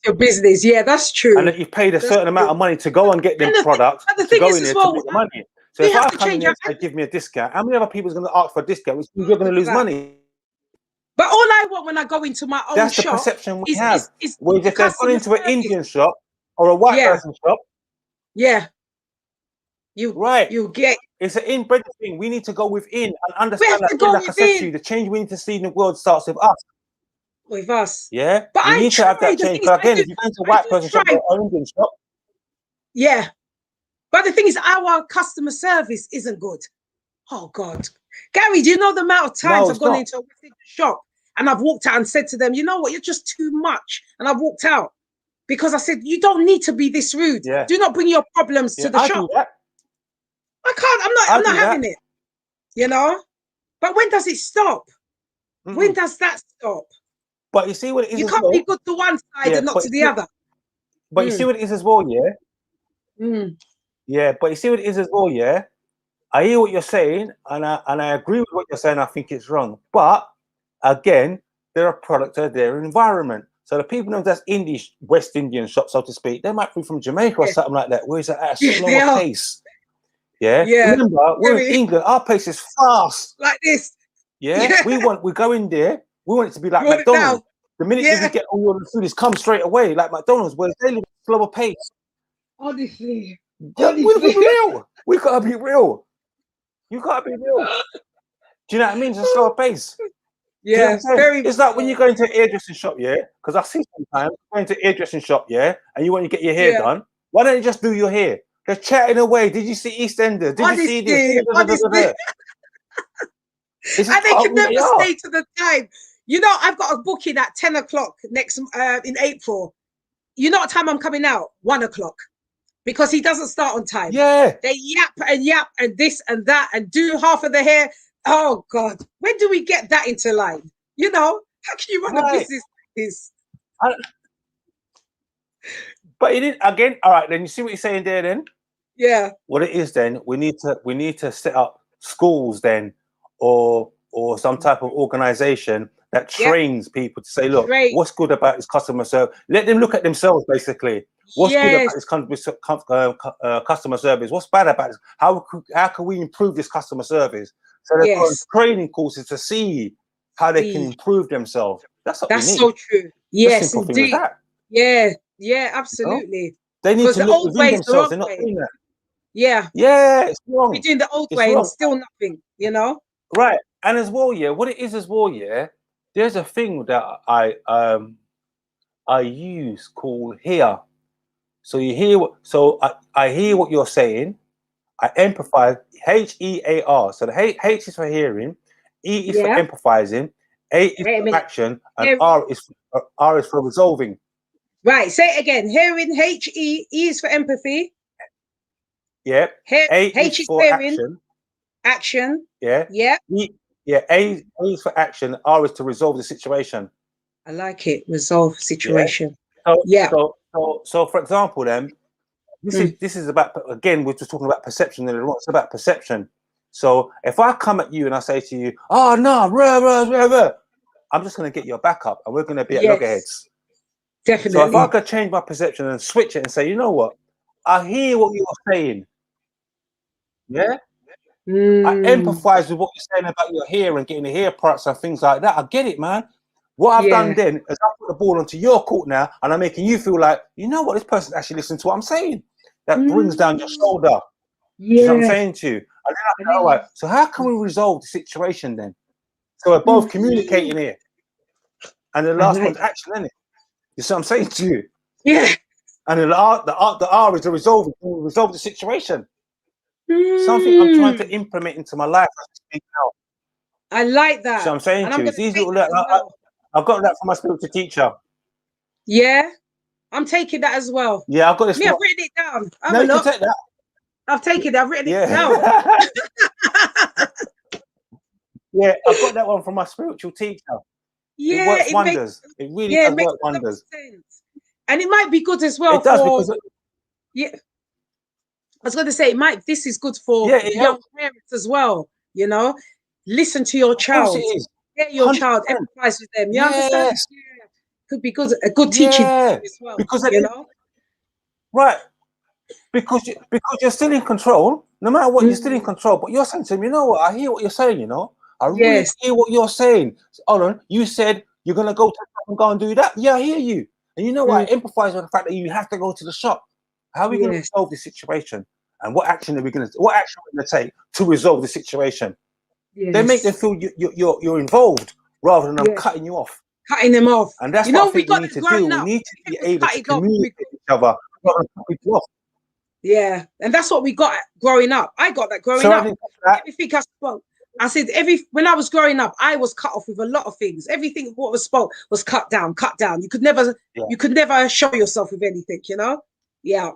Your business, yeah, that's true. And that you've paid a certain amount of money to go and get them products to go in there to make the money. So if I come in there and give me a discount, how many other people are going to ask for a discount, which means you're going to lose money? But all I want when I go into my own shop, that's the perception we have. Whereas if they've gone into an Indian shop or a white person shop, you get It's an inbred thing. We need to go within and understand that. Like I said to you, the change we need to see in the world starts with us. With us. Yeah. But we need to have that change. Because again, if you go into a white person shop or Indian shop. Yeah. But the thing is, our customer service isn't good. Oh God. Garri, do you know the amount of times I've gone into a shop and I've walked out and said to them, you know what, you're just too much. And I've walked out because I said, you don't need to be this rude. Yeah. Do not bring your problems to the shop. Do that. I can't, I'm not having it. You know? But when does it stop? When does that stop? But you see what it is. You can't be good to one side and not to the other. But you see what it is as well, yeah? Yeah, but you see what it is as well, yeah? I hear what you're saying, and I agree with what you're saying. I think it's wrong. But again, they're a product of their environment. So the people know that's West Indian shop, so to speak, they might be from Jamaica or something like that, where it's at a slower pace. Yeah. Remember, we're in England, our pace is fast. Like this. Yeah. We go in there, we want it to be like McDonald's. The minute we get all the food, is come straight away, like McDonald's, where they live at a slower pace. Honestly. Yeah, we're real. We gotta be real. You gotta be real. Do you know what I mean? It's a slower pace. Yeah, it's like when you go into a hairdressing shop, yeah. Because I see sometimes going to a hairdressing shop, yeah, and you want to get your hair done. Why don't you just do your hair? They're chatting away. Did you see EastEnders? Did you see this? And they can never stay to the time. You know, I've got a booking at 10 o'clock next in April. You know what time I'm coming out? 1 o'clock. Because he doesn't start on time. Yeah. They yap and this and that and do half of the hair. Oh God, when do we get that into line? You know, how can you run a business like this? But it is, again, all right, then you see what you're saying there then? Yeah. What it is then, we need to set up schools then or some type of organization that trains people to say, look, what's good about this customer service? Let them look at themselves basically. What's good about this customer service? What's bad about this? How can we improve this customer service? So they've got training courses to see how they can improve themselves. That's what we need. So true. Yes, indeed. Yeah, absolutely. You know? They need to look within themselves. They're not doing that. Yeah. Yeah, it's wrong. We're doing the old way and still nothing, you know? Right. And as well, yeah, what it is as well, yeah, there's a thing that I use called hear. So you hear I hear what you're saying. I empathize, HEAR. So the H is for hearing, E is for empathizing, A is for action, and R is for resolving. Right, say it again. Hearing, HE, E is for empathy. Yeah. A H is for hearing. Action. Yeah. Yeah. A is for action, R is to resolve the situation. I like it. Resolve situation. So for example, then this is about, again, we're just talking about perception and it's about perception. So if I come at you and I say to you, oh no, I'm just going to get your back up and we're going to be at loggerheads. Definitely. So if I could change my perception and switch it and say, you know what, I hear what you're saying. Yeah. I empathize with what you're saying about your hair and getting the hair products and things like that. I get it, man. What I've done then is I put the ball onto your court now and I'm making you feel like, you know what, this person actually listens to what I'm saying. That brings down your shoulder. You know what I'm saying to you? And then I go, all right, so how can we resolve the situation then? So we're both communicating here. And the last one's action, isn't it? You see what I'm saying to you? Yeah. And the R is to resolve the situation. Something I'm trying to implement into my life. I like that. So I'm saying to you, it's easy. I've got that from my spiritual teacher. Yeah. I'm taking that as well. Yeah, I've got this. I've written it down. No, you can take that. I've taken it. I've written it down. Yeah, I've got that one from my spiritual teacher. Yeah, it works wonders. It really does work wonders. And it might be good as well. It does because I was going to say, Mike, this is good for young parents as well. You know, listen to your child. Get your child, empathize with them. You understand? Yeah. Could be good, a good teaching as well. Because you know, right? Because you're still in control. No matter what, you're still in control. But you're saying to him, you know what? I hear what you're saying. You know, I really hear what you're saying. Hold on, you said you're gonna go to the shop and go and do that. Yeah, I hear you. And you know what? I empathize with the fact that you have to go to the shop. How are we going to resolve this situation? and what action are we going to take to resolve the situation? Yes. They make them feel you're involved rather than them cutting you off. Cutting them off. And that's what I think we need to do. We need to be able to communicate with each other rather than cut people off. Yeah, and that's what we got growing up. I got that growing up. Everything I spoke, I said when I was growing up, I was cut off with a lot of things. Everything what was spoke was cut down. You could never show yourself with anything, you know? Yeah.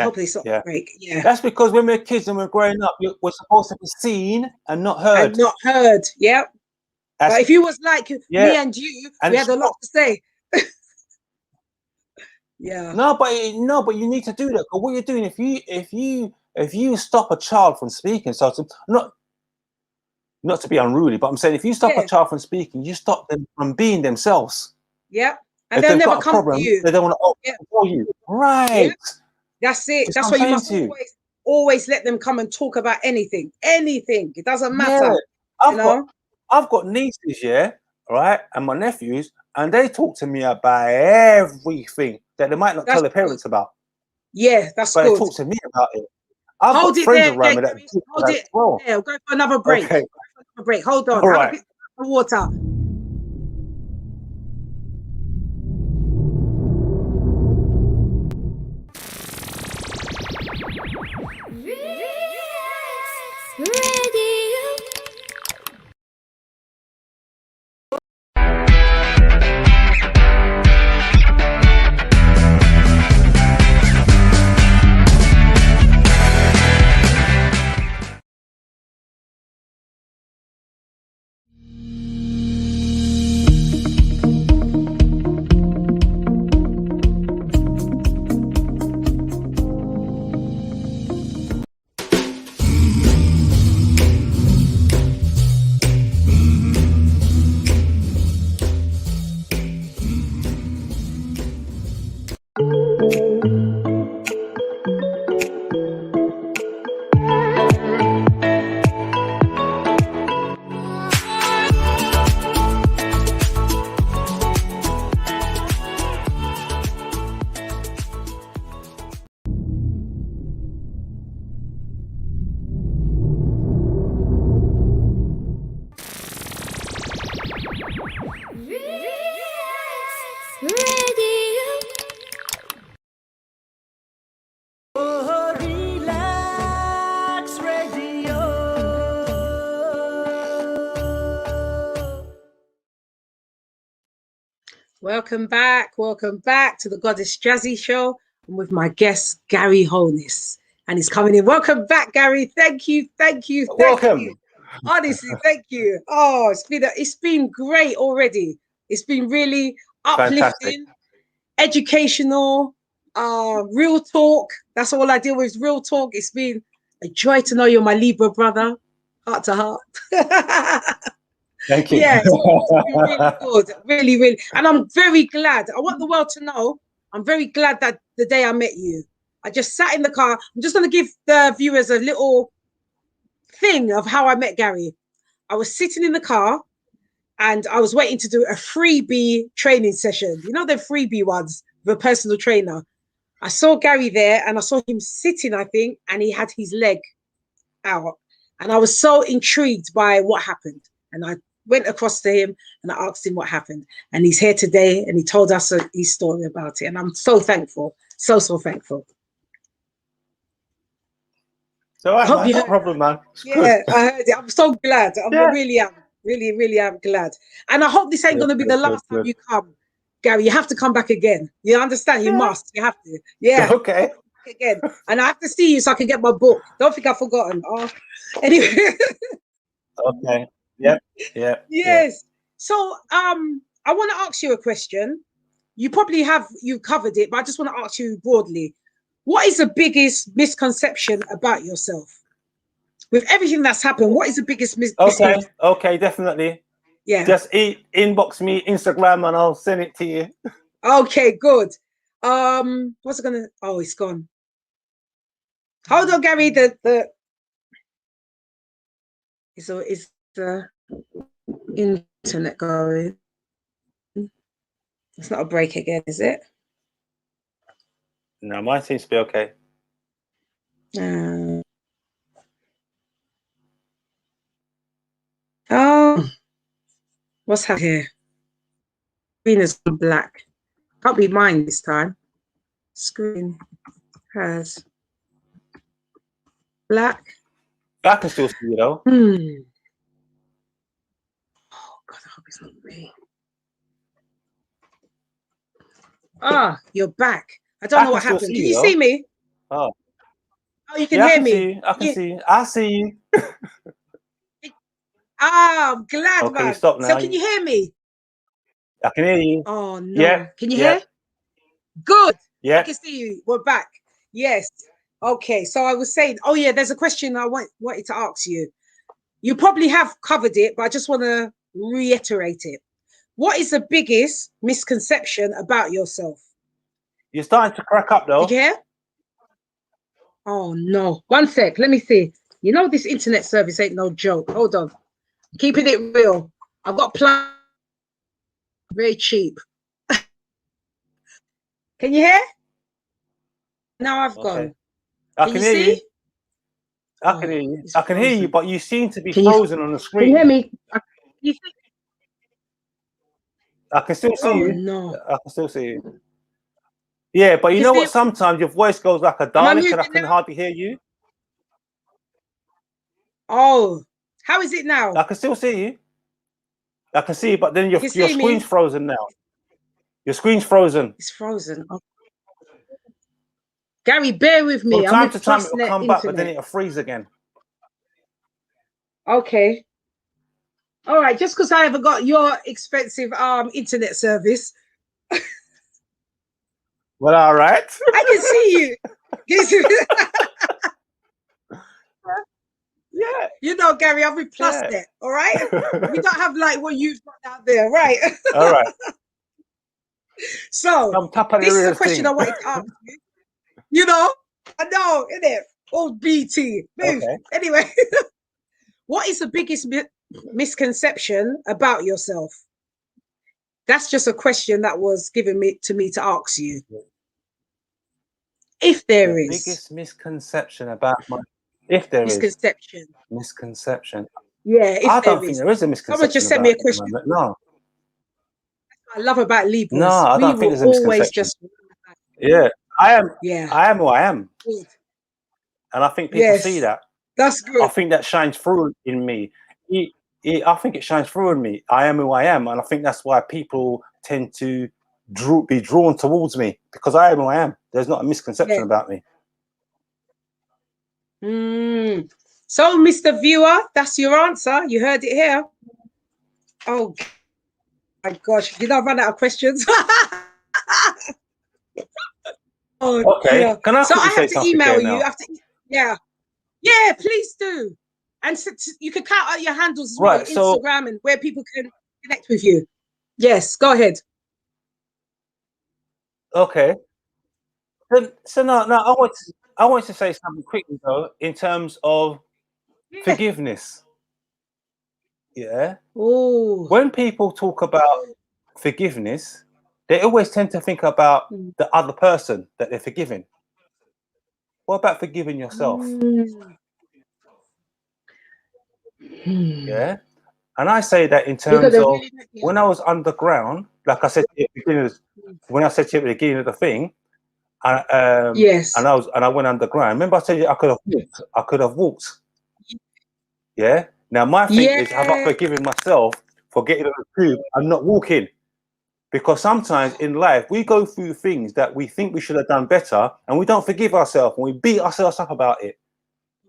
Hopefully it's not break. Yeah. That's because when we're kids and we're growing up, we're supposed to be seen and not heard. Yeah. But if you was like me and you, we had a lot to say. Yeah. No, but you need to do that. Because what you're doing, if you stop a child from speaking, so not to be unruly, but I'm saying if you stop a child from speaking, you stop them from being themselves. Yeah. And they'll never come to you. They don't want to for you. Right. Yeah. That's it. That's why you must always let them come and talk about anything. Anything. It doesn't matter. Yeah. I've got nieces, right, and my nephews, and they talk to me about everything that they might not tell their parents about. Yeah, that's good. But they talk to me about it. I've got friends around me that hold it. Well. Yeah, we'll go for another break. Okay. Hold on. All right. Water. Welcome back to the GodessJezzy Show. I'm with my guest, Garri Holness, and he's coming in. Welcome back, Garri. Thank you. Welcome. Honestly, thank you. Oh, it's been great already. It's been really uplifting, fantastic, educational, real talk. That's all I deal with, real talk. It's been a joy to know you're my Libra brother, heart to heart. Thank you. Yeah, it's been really good, really. And I'm very glad. I want the world to know I'm very glad that the day I met you, I just sat in the car. I'm just going to give the viewers a little thing of how I met Garri. I was sitting in the car and I was waiting to do a freebie training session. You know, the freebie ones with a personal trainer. I saw Garri there and I saw him sitting, I think, and he had his leg out. And I was so intrigued by what happened. And I went across to him and I asked him what happened. And he's here today and he told us his story about it. And I'm so thankful. So thankful. So I hope you no problem, man. It's good. I heard it. I'm so glad. Really am glad. And I hope this ain't going to be the last time you come, Garri. You have to come back again. You understand? You must. You have to. Yeah. Okay. Again. And I have to see you so I can get my book. Don't think I've forgotten. Oh, anyway. Okay. Yeah. Yes. Yeah. So I want to ask you a question. You probably you covered it, but I just want to ask you broadly. What is the biggest misconception about yourself? With everything that's happened, what is the biggest misconception? Okay, definitely. Yeah. Just inbox me, Instagram, and I'll send it to you. Okay, good. What's it gonna? Oh, it's gone. Hold on, Garri. Is the internet going? It's not a break again, is it? No, mine seems to be okay. Oh, what's happening here? Screen has gone black. Can't be mine this time. Screen has black. I can still see you though. Oh God, I hope it's not me. Ah, you're back. I don't know what happened. Can you see me? Oh, you can hear me. I can see you. I see you. I'm glad, okay, man. stop now. So can you hear me? I can hear you. Oh no. Yeah. Can you hear? Good. Yeah. I can see you. We're back. Yes. Okay. So I was saying, oh yeah, there's a question I wanted to ask you. You probably have covered it, but I just want to reiterate it. What is the biggest misconception about yourself? You're starting to crack up though. Did you hear? Oh no. One sec. Let me see. You know this internet service ain't no joke. Hold on. Keeping it real. I've got plan very cheap. Can you hear? Now I've gone. I can hear you. I can hear you. I can hear you, but you seem to be frozen on the screen. Can you hear me? I can still see you. No. I can still see you. Yeah, but you know what? Sometimes your voice goes like a Dalek and I can hardly hear you. Oh, how is it now? I can still see you. I can see you, but then your screen's frozen now. Your screen's frozen. It's frozen. Oh. Garri, bear with me. From time to time, it'll come back, but then it'll freeze again. Okay. All right. Just because I haven't got your expensive internet service. Well, all right. I can see you. Yeah. You know, Garri, I've replaced it. All right. We don't have like what you've got out there, right? All right. So this is a question I wanted to ask you. You know, I know, innit? Old BT. Move. Okay. Anyway, what is the biggest misconception about yourself? That's just a question that was given to me to ask you. If there is. Biggest misconception about my... If there misconception. Is. Misconception. Yeah, I don't think there is a misconception. Someone just sent me a question. No. I love about Libras. No, I don't think there's a misconception. Yeah, I am. Yeah, I am who I am. Good. And I think people see that. That's good. I think that shines through in me. I think it shines through in me. I am who I am, and I think that's why people tend to be drawn towards me, because I am who I am. There's not a misconception about me. So, Mr. Viewer, that's your answer. You heard it here. Oh my gosh, did I run out of questions? Oh, okay. Dear. Can I? So I have to email you. Yeah, please do. And so you can count out your handles as well, Instagram, and where people can connect with you. Yes, go ahead. Okay. So no, I want to say something quickly though, in terms of forgiveness. Yeah. Oh. When people talk about forgiveness, they always tend to think about the other person that they're forgiving. What about forgiving yourself? Yeah. And I say that in terms of when I was underground, like I said at the beginning, when I said to you at the beginning of the thing, yes, and I went underground. Remember I said I could have walked. Yeah. Now my thing is, have I forgiven myself for getting on the tube and not walking? Because sometimes in life we go through things that we think we should have done better, and we don't forgive ourselves, and we beat ourselves up about it.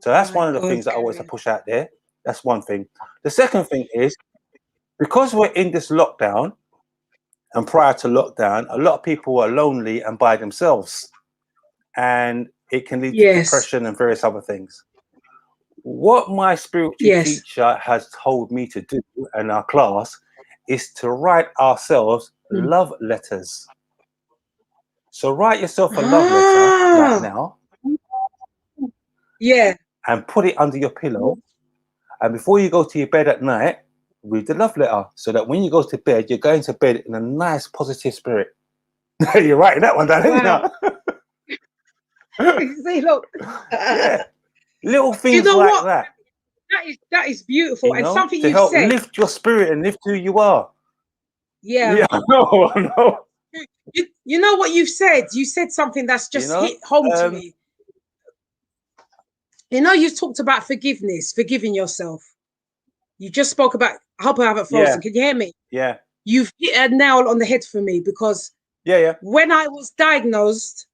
So that's one of the things that I want to push out there. That's one thing. The second thing is, because we're in this lockdown, and prior to lockdown, a lot of people are lonely and by themselves, and it can lead to depression and various other things. What my spiritual teacher has told me to do in our class is to write ourselves love letters. So write yourself a love letter right now. Yeah. And put it under your pillow. And before you go to your bed at night, read the love letter, so that when you go to bed, you're going to bed in a nice, positive spirit. You're writing that one down, aren't you? See, look. Yeah. Little things You know like what? that. That is beautiful, You and know, something to you've help said. lift your spirit and lift who you are. Yeah. Yeah, I know. You know what you've said? You said something that's just hit home to me. You know, you talked about forgiveness, forgiving yourself. You just spoke about, I hope I haven't frozen. Can you hear me? Yeah. You've hit a nail on the head for me, because when I was diagnosed,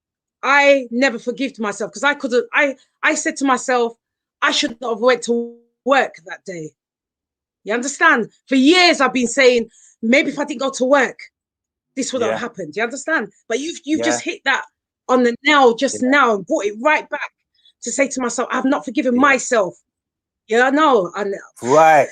I never forgave myself, because I said to myself, I should not have went to work that day. You understand? For years I've been saying, maybe if I didn't go to work, this would have happened. You understand? But you've just hit that on the nail just now and brought it right back to say to myself, I've not forgiven myself. Yeah, I know. Right.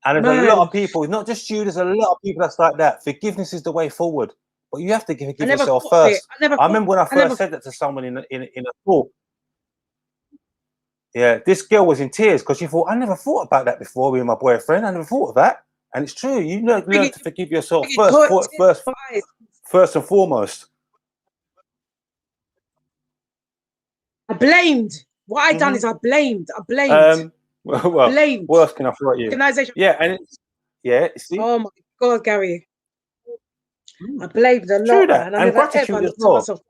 And there's a lot of people, not just you, there's a lot of people that's like that. Forgiveness is the way forward. But you have to forgive yourself first. I remember when I first said that to someone in a talk. Yeah, this girl was in tears because she thought, I never thought about that before with my boyfriend. I never thought of that. And it's true. You learn to forgive yourself first and foremost. I blamed. What I done is I blamed. Well, blamed. What else can I throw at you? Organization. Yeah, and see? Oh my God, Garri. I blamed a lot. True that. Man. I never ever looked at myself.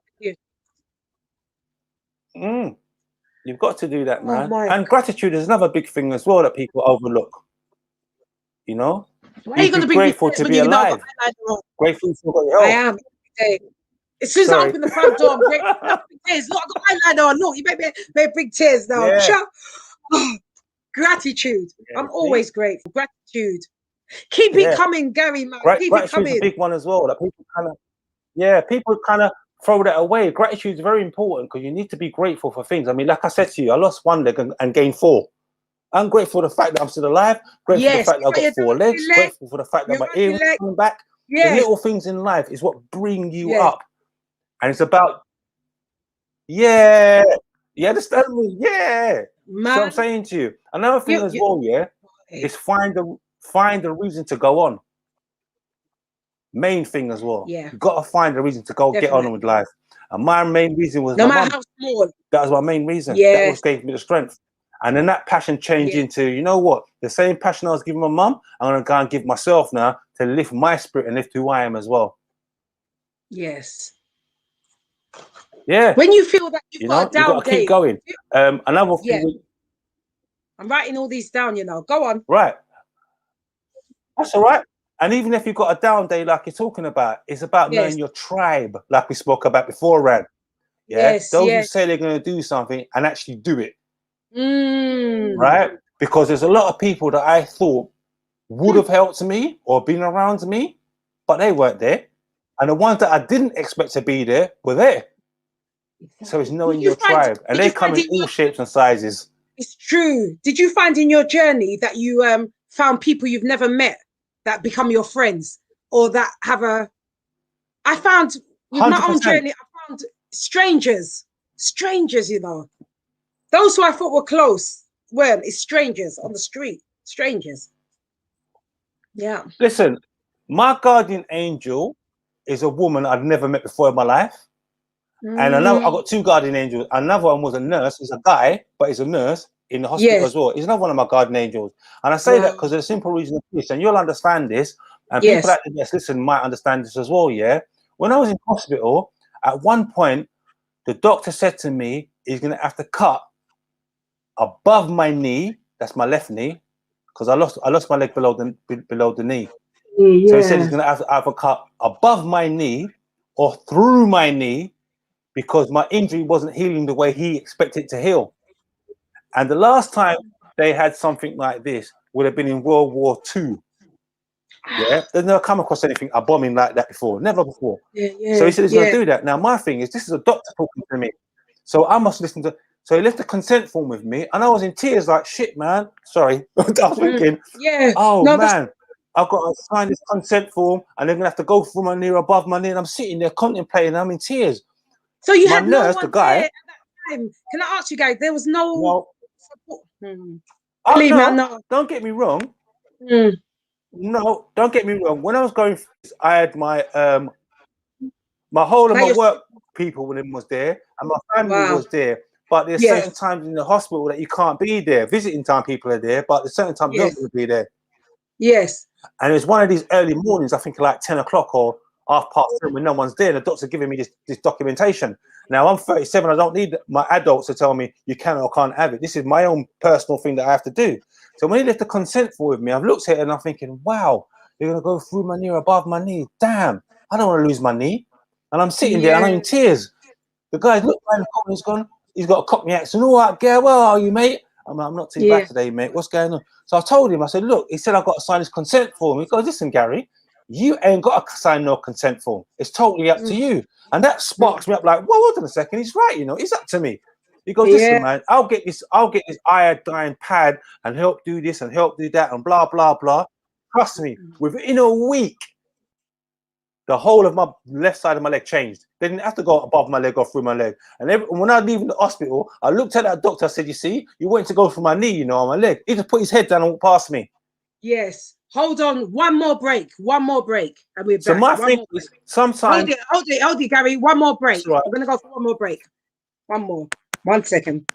You've got to do that, man. And gratitude is another big thing as well that people overlook. You know? Why are you going to be grateful to be alive? Grateful for your health. I am. As soon as I open the front door, I'm grateful. Tears. Look, I got eyeliner on. Look, you make big tears now. Yeah. Oh, gratitude. Yeah, I'm always grateful. Gratitude. Keep it coming, Garri, man. Keep it coming. Gratitude's a big one as well. That people kind of throw that away. Gratitude is very important because you need to be grateful for things. I mean, like I said to you, I lost one leg and gained 4. I'm grateful for the fact that I'm still alive. Grateful for the fact that I've got 4 legs. Grateful for the fact that my earrings are coming back. The little things in life is what bring you up. And it's about, you understand me? Yeah. Man. So I'm saying to you, another thing as well, is find the reason to go on. Main thing as well. Yeah. You've got to find a reason to go get on with life. And my main reason was my mum. How small. That was my main reason. Yeah. That was gave me the strength. And then that passion changed into, you know what? The same passion I was giving my mum, I'm going to go and give myself now to lift my spirit and lift who I am as well. Yes. Yeah. When you feel that you've got a down day, you've got to keep going. Another thing. I'm writing all these down, Go on. Right. That's all right. And even if you've got a down day like you're talking about, it's about knowing your tribe, like we spoke about before, Rand. Yeah. Those who say they're going to do something and actually do it. Right? Because there's a lot of people that I thought would have helped me or been around me, but they weren't there. And the ones that I didn't expect to be there were there. So it's knowing your tribe. And they come in all shapes and sizes. It's true. Did you find in your journey that you found people you've never met that become your friends, or that have I found with 100%. My own journey, I found strangers, those who I thought were close weren't. It's strangers on the street, strangers. Yeah. Listen, my guardian angel is a woman I've never met before in my life. And I've got 2 guardian angels. Another one was a nurse. He's a guy, but he's a nurse in the hospital as well. He's not one of my guardian angels. And I say that because there's a simple reason of this, and you'll understand this. And people that listen might understand this as well, When I was in hospital, at one point, the doctor said to me, he's going to have to cut above my knee. That's my left knee, because I lost my leg below the knee. So he said he's going to have to either cut above my knee or through my knee, because my injury wasn't healing the way he expected it to heal. And the last time they had something like this would have been in World War II. Yeah, they've never come across a bombing like that before, never before. So he said he's going to do that. Now my thing is, this is a doctor talking to me, so I must listen to. So he left a consent form with me, and I was in tears, like, shit, man. Sorry, I was thinking, man, I've got to sign this consent form, and they're going to have to go through my knee or above my knee, and I'm sitting there contemplating. I'm in tears. So you had nurse, the guy. At that time. Can I ask you guys? There was no support. No, don't get me wrong. No, don't get me wrong. When I was going, I had my my whole of my work. people when it was there, and my family was there. But there's certain times in the hospital that you can't be there. Visiting time people are there, but there's certain times you don't want to be there. Yes. And it's one of these early mornings, I think like 10 o'clock or 10:30 when no one's there. The doctor's giving me this documentation. Now I'm 37. I don't need my adults to tell me you can or can't have it. This is my own personal thing that I have to do. So when he left the consent form with me, I've looked at it and I'm thinking, wow, you're going to go through my knee or above my knee. Damn, I don't want to lose my knee. And I'm sitting there and I'm in tears. The guy's looked behind the corner, he's got a Cockney accent. All right, Garri, where are you, mate? I'm like, I'm not too bad today, mate. What's going on? So I told him, I said, look, he said, I've got to sign his consent form. He goes, listen, Garri, you ain't got to sign no consent form. It's totally up to you. And that sparks me up like, well, hold on a second. He's right, you know, it's up to me. He goes, listen, man, I'll get this iodine pad and help do this and help do that and blah, blah, blah. Trust me, within a week, the whole of my left side of my leg changed. They didn't have to go above my leg or through my leg. And when I leave the hospital, I looked at that doctor. I said, you see, you went to go through my knee, you know, on my leg. He just put his head down and walked past me. Yes. Hold on. One more break. And we're back. So my thing is sometimes... Hold it, Garri. One more break. Right. I'm going to go for one more break. One more. 1 second.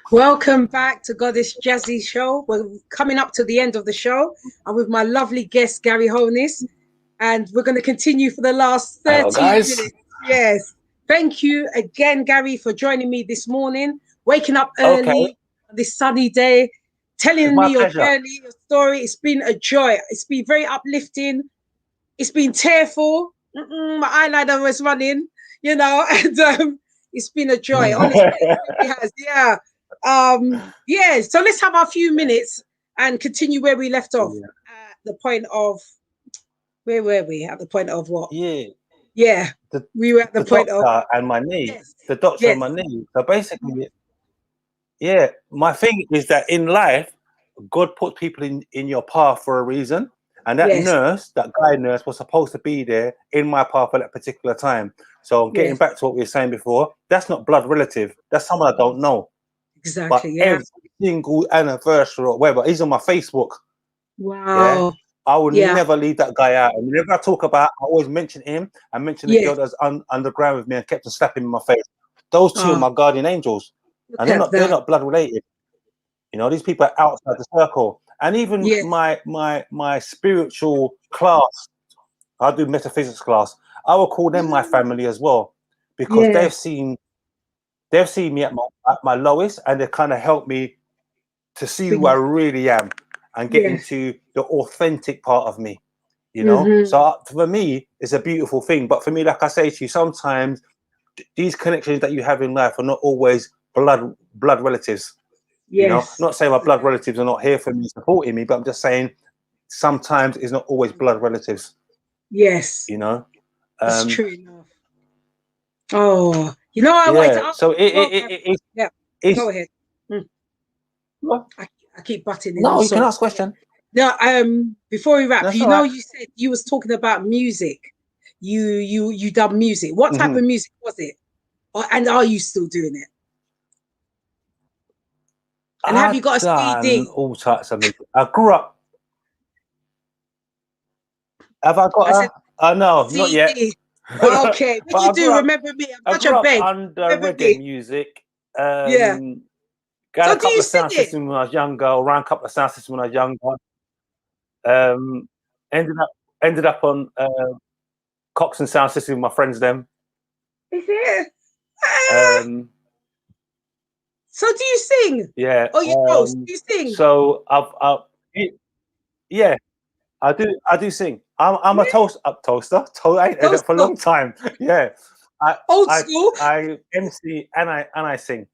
Welcome back to GodessJezzy Show. We're coming up to the end of the show. I'm with my lovely guest, Garri Holness, and we're going to continue for the last 30 minutes. Yes. Thank you again, Garri, for joining me this morning, waking up early on this sunny day, telling me your journey, your story. It's been a joy. It's been very uplifting. It's been tearful. My eyeliner was running, you know, and it's been a joy. Honestly, it really has. Yeah. So let's have our few minutes and continue where we left off at the point of where were we? At the point of what? We were at the point of and my knee. The doctor and my knee. So basically, my thing is that in life, God put people in your path for a reason, and that nurse, that guy nurse, was supposed to be there in my path at that particular time. So getting back to what we were saying before, that's not blood relative. That's someone I don't know. Exactly. But every single anniversary or whatever, he's on my Facebook. Wow. I would never leave that guy out. And whenever I talk about, I always mention him and mention the girl that's underground with me and kept on slapping in my face. Those two are my guardian angels, and they're not blood related. You know, these people are outside the circle. And even my spiritual class, I do metaphysics class. I will call them my family as well, because they've seen me at my lowest, and they kind of helped me to see who I really am. and getting to the authentic part of me, you know. So for me, it's a beautiful thing. But for me, like I say to you, sometimes these connections that you have in life are not always blood relatives. You know, not saying my blood relatives are not here for me, supporting me, but I'm just saying sometimes it's not always blood relatives. Yes. You know, that's true enough. Oh, you know, I wanted to ask. So go ahead. I keep butting in. No, you can ask a question. No, before we wrap, That's you know, you said you was talking about music. You done music. What type of music was it? And are you still doing it? And have you got a CD? All types of music. I grew up. Have I got no, CD. not yet. Okay, when you do, remember me. I'm such a beg. Under reggae music. So a couple of sound systems when I was younger, or ran a couple of sound systems when I was younger. Ended up on Cox and sound system with my friends then. Is it? So do you sing? Yeah. Oh, you host? Do you sing? So yeah, I do sing. I'm a toaster. I ain't heard that for a long time. Yeah. Old school. I MC and I sing.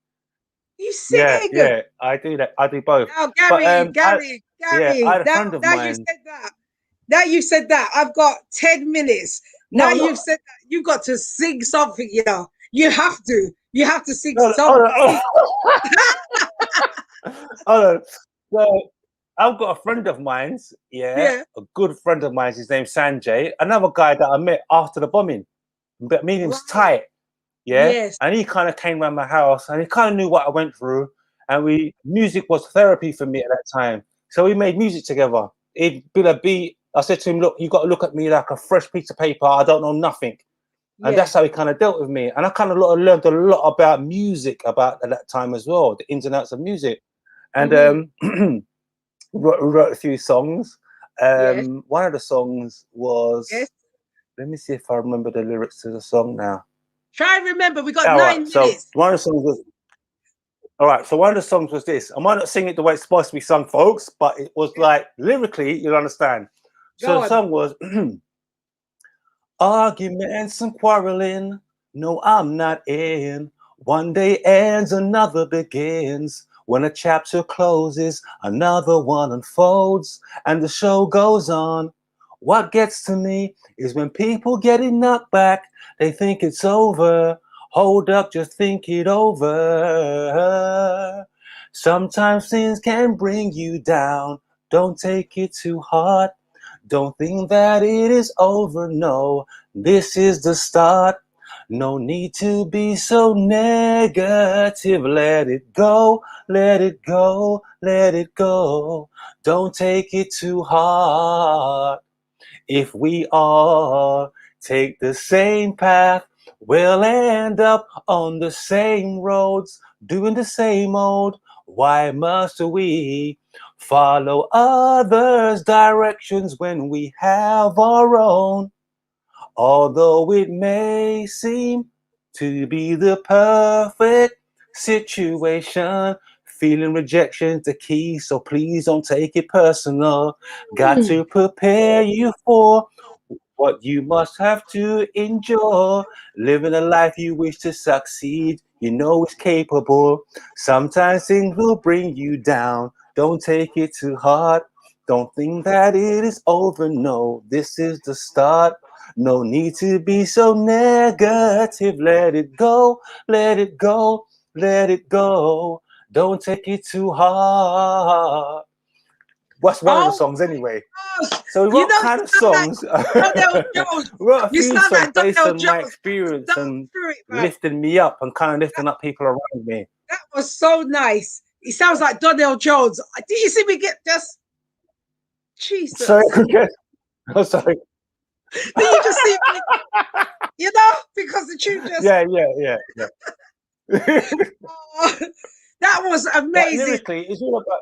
You sing? Yeah, I do that. I do both. Oh, Garri. I had a friend of mine. You said that. Now you said that. I've got 10 minutes. Now you've said that. You've got to sing something, you know. You have to. You have to sing something. So I've got a friend of mine, a good friend of mine. His name's Sanjay. Another guy that I met after the bombing. But me and him was tight. Yeah. Yes. And he kind of came around my house and he kind of knew what I went through. And music was therapy for me at that time. So we made music together. He'd been a beat. I said to him, look, you got to look at me like a fresh piece of paper. I don't know nothing. And that's how he kind of dealt with me. And I kind of learned a lot about music at that time as well, the ins and outs of music. And wrote a few songs. One of the songs was, let me see if I remember the lyrics to the song now. Try and remember, we got 9 minutes. So one of the songs was, so one of the songs was this. I might not sing it the way it's supposed to be sung, folks, but it was like, lyrically, you'll understand. So the song was, arguments and quarreling, no, I'm not in. One day ends, another begins. When a chapter closes, another one unfolds, and the show goes on. What gets to me is when people getting knocked back, they think it's over. Hold up, just think it over. Sometimes things can bring you down. Don't take it too hard. Don't think that it is over. No, this is the start. No need to be so negative. Let it go, let it go, let it go. Don't take it too hard. If we all take the same path, we'll end up on the same roads, doing the same old. Why must we follow others' directions when we have our own? Although it may seem to be the perfect situation, feeling rejection's the key, so please don't take it personal. Got to prepare you for what you must have to endure. Living a life you wish to succeed, you know it's capable. Sometimes things will bring you down. Don't take it too hard. Don't think that it is over. No, this is the start. No need to be so negative. Let it go, let it go, let it go. Don't take it too hard. What's one of the songs anyway? So we wrote kind of songs. Wrote a few songs based on my experience and lifting me up and kind of lifting up people around me. That was so nice. It sounds like Donell Jones. Did you see me get just Jesus? Sorry, oh, sorry. Did you just see me? You know, because the tune just yeah. Oh, that was amazing. But lyrically, it's all about.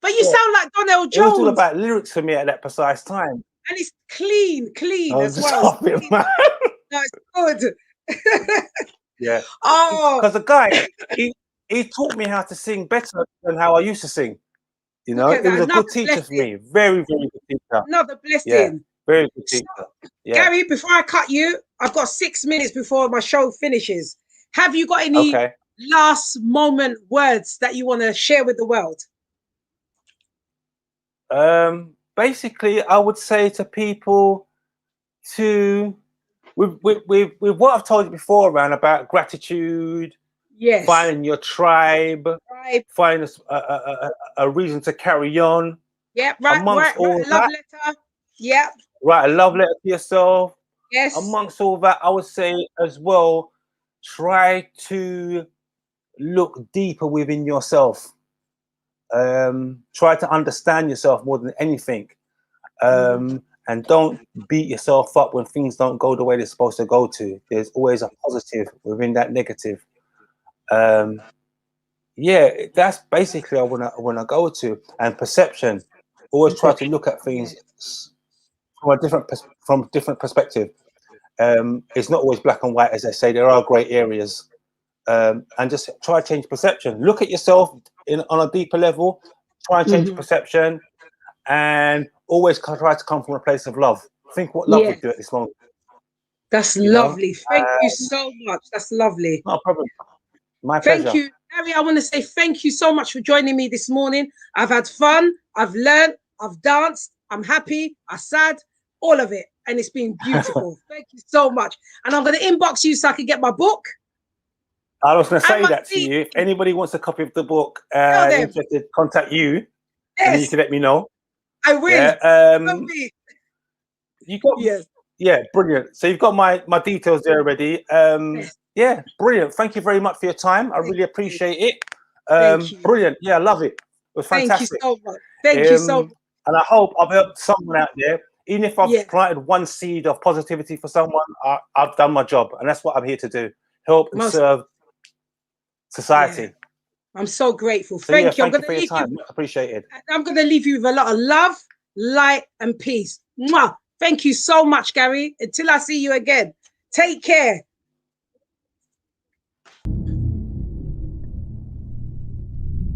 But you sound like Donell Jones. It was all about lyrics for me at that precise time. And it's clean as well. No, it's good. Yeah. Oh, because the guy, he taught me how to sing better than how I used to sing. You know, it was a good teacher for me. Very, very good teacher. Another blessing. Yeah, very good teacher. Yeah. Garri, before I cut you, I've got 6 minutes before my show finishes. Have you got any last moment words that you want to share with the world? Basically, I would say to people to, with what I've told you before around about gratitude, finding your tribe, finding a reason to carry on. Yeah, right. Write a love letter. Yeah. Write a love letter to yourself. Yes. Amongst all that, I would say as well, try to look deeper within yourself. Try to understand yourself more than anything. And don't beat yourself up when things don't go the way they're supposed to go to. There's always a positive within that negative. Yeah, that's basically what I want to go to. And perception. Always try to look at things from a different perspective. It's not always black and white, as I say. There are grey areas. And just try to change perception. Look at yourself on a deeper level. Try and change perception, and always try to come from a place of love. Think what love would do at this moment. That's lovely. Thank you so much. That's lovely. No problem. My pleasure. Thank you, Garri. I want to say thank you so much for joining me this morning. I've had fun. I've learned. I've danced. I'm happy. I'm sad. All of it, and it's been beautiful. Thank you so much. And I'm going to inbox you so I can get my book. I was going to say that to you. If anybody wants a copy of the book, interested, contact you, and then you can let me know. I will. Yeah, you got brilliant. So you've got my details there already. Yeah, brilliant. Thank you very much for your time. I really appreciate it. Brilliant. Yeah, I love it. It was fantastic. Thank you so much. Thank you so much. And I hope I've helped someone out there. Even if I've planted one seed of positivity for someone, I've done my job, and that's what I'm here to do: help and serve society. Yeah. I'm so grateful. So thank you. I'm going to leave you. Appreciate it. I'm going to leave you with a lot of love, light, and peace. Mwah. Thank you so much, Garri. Until I see you again. Take care.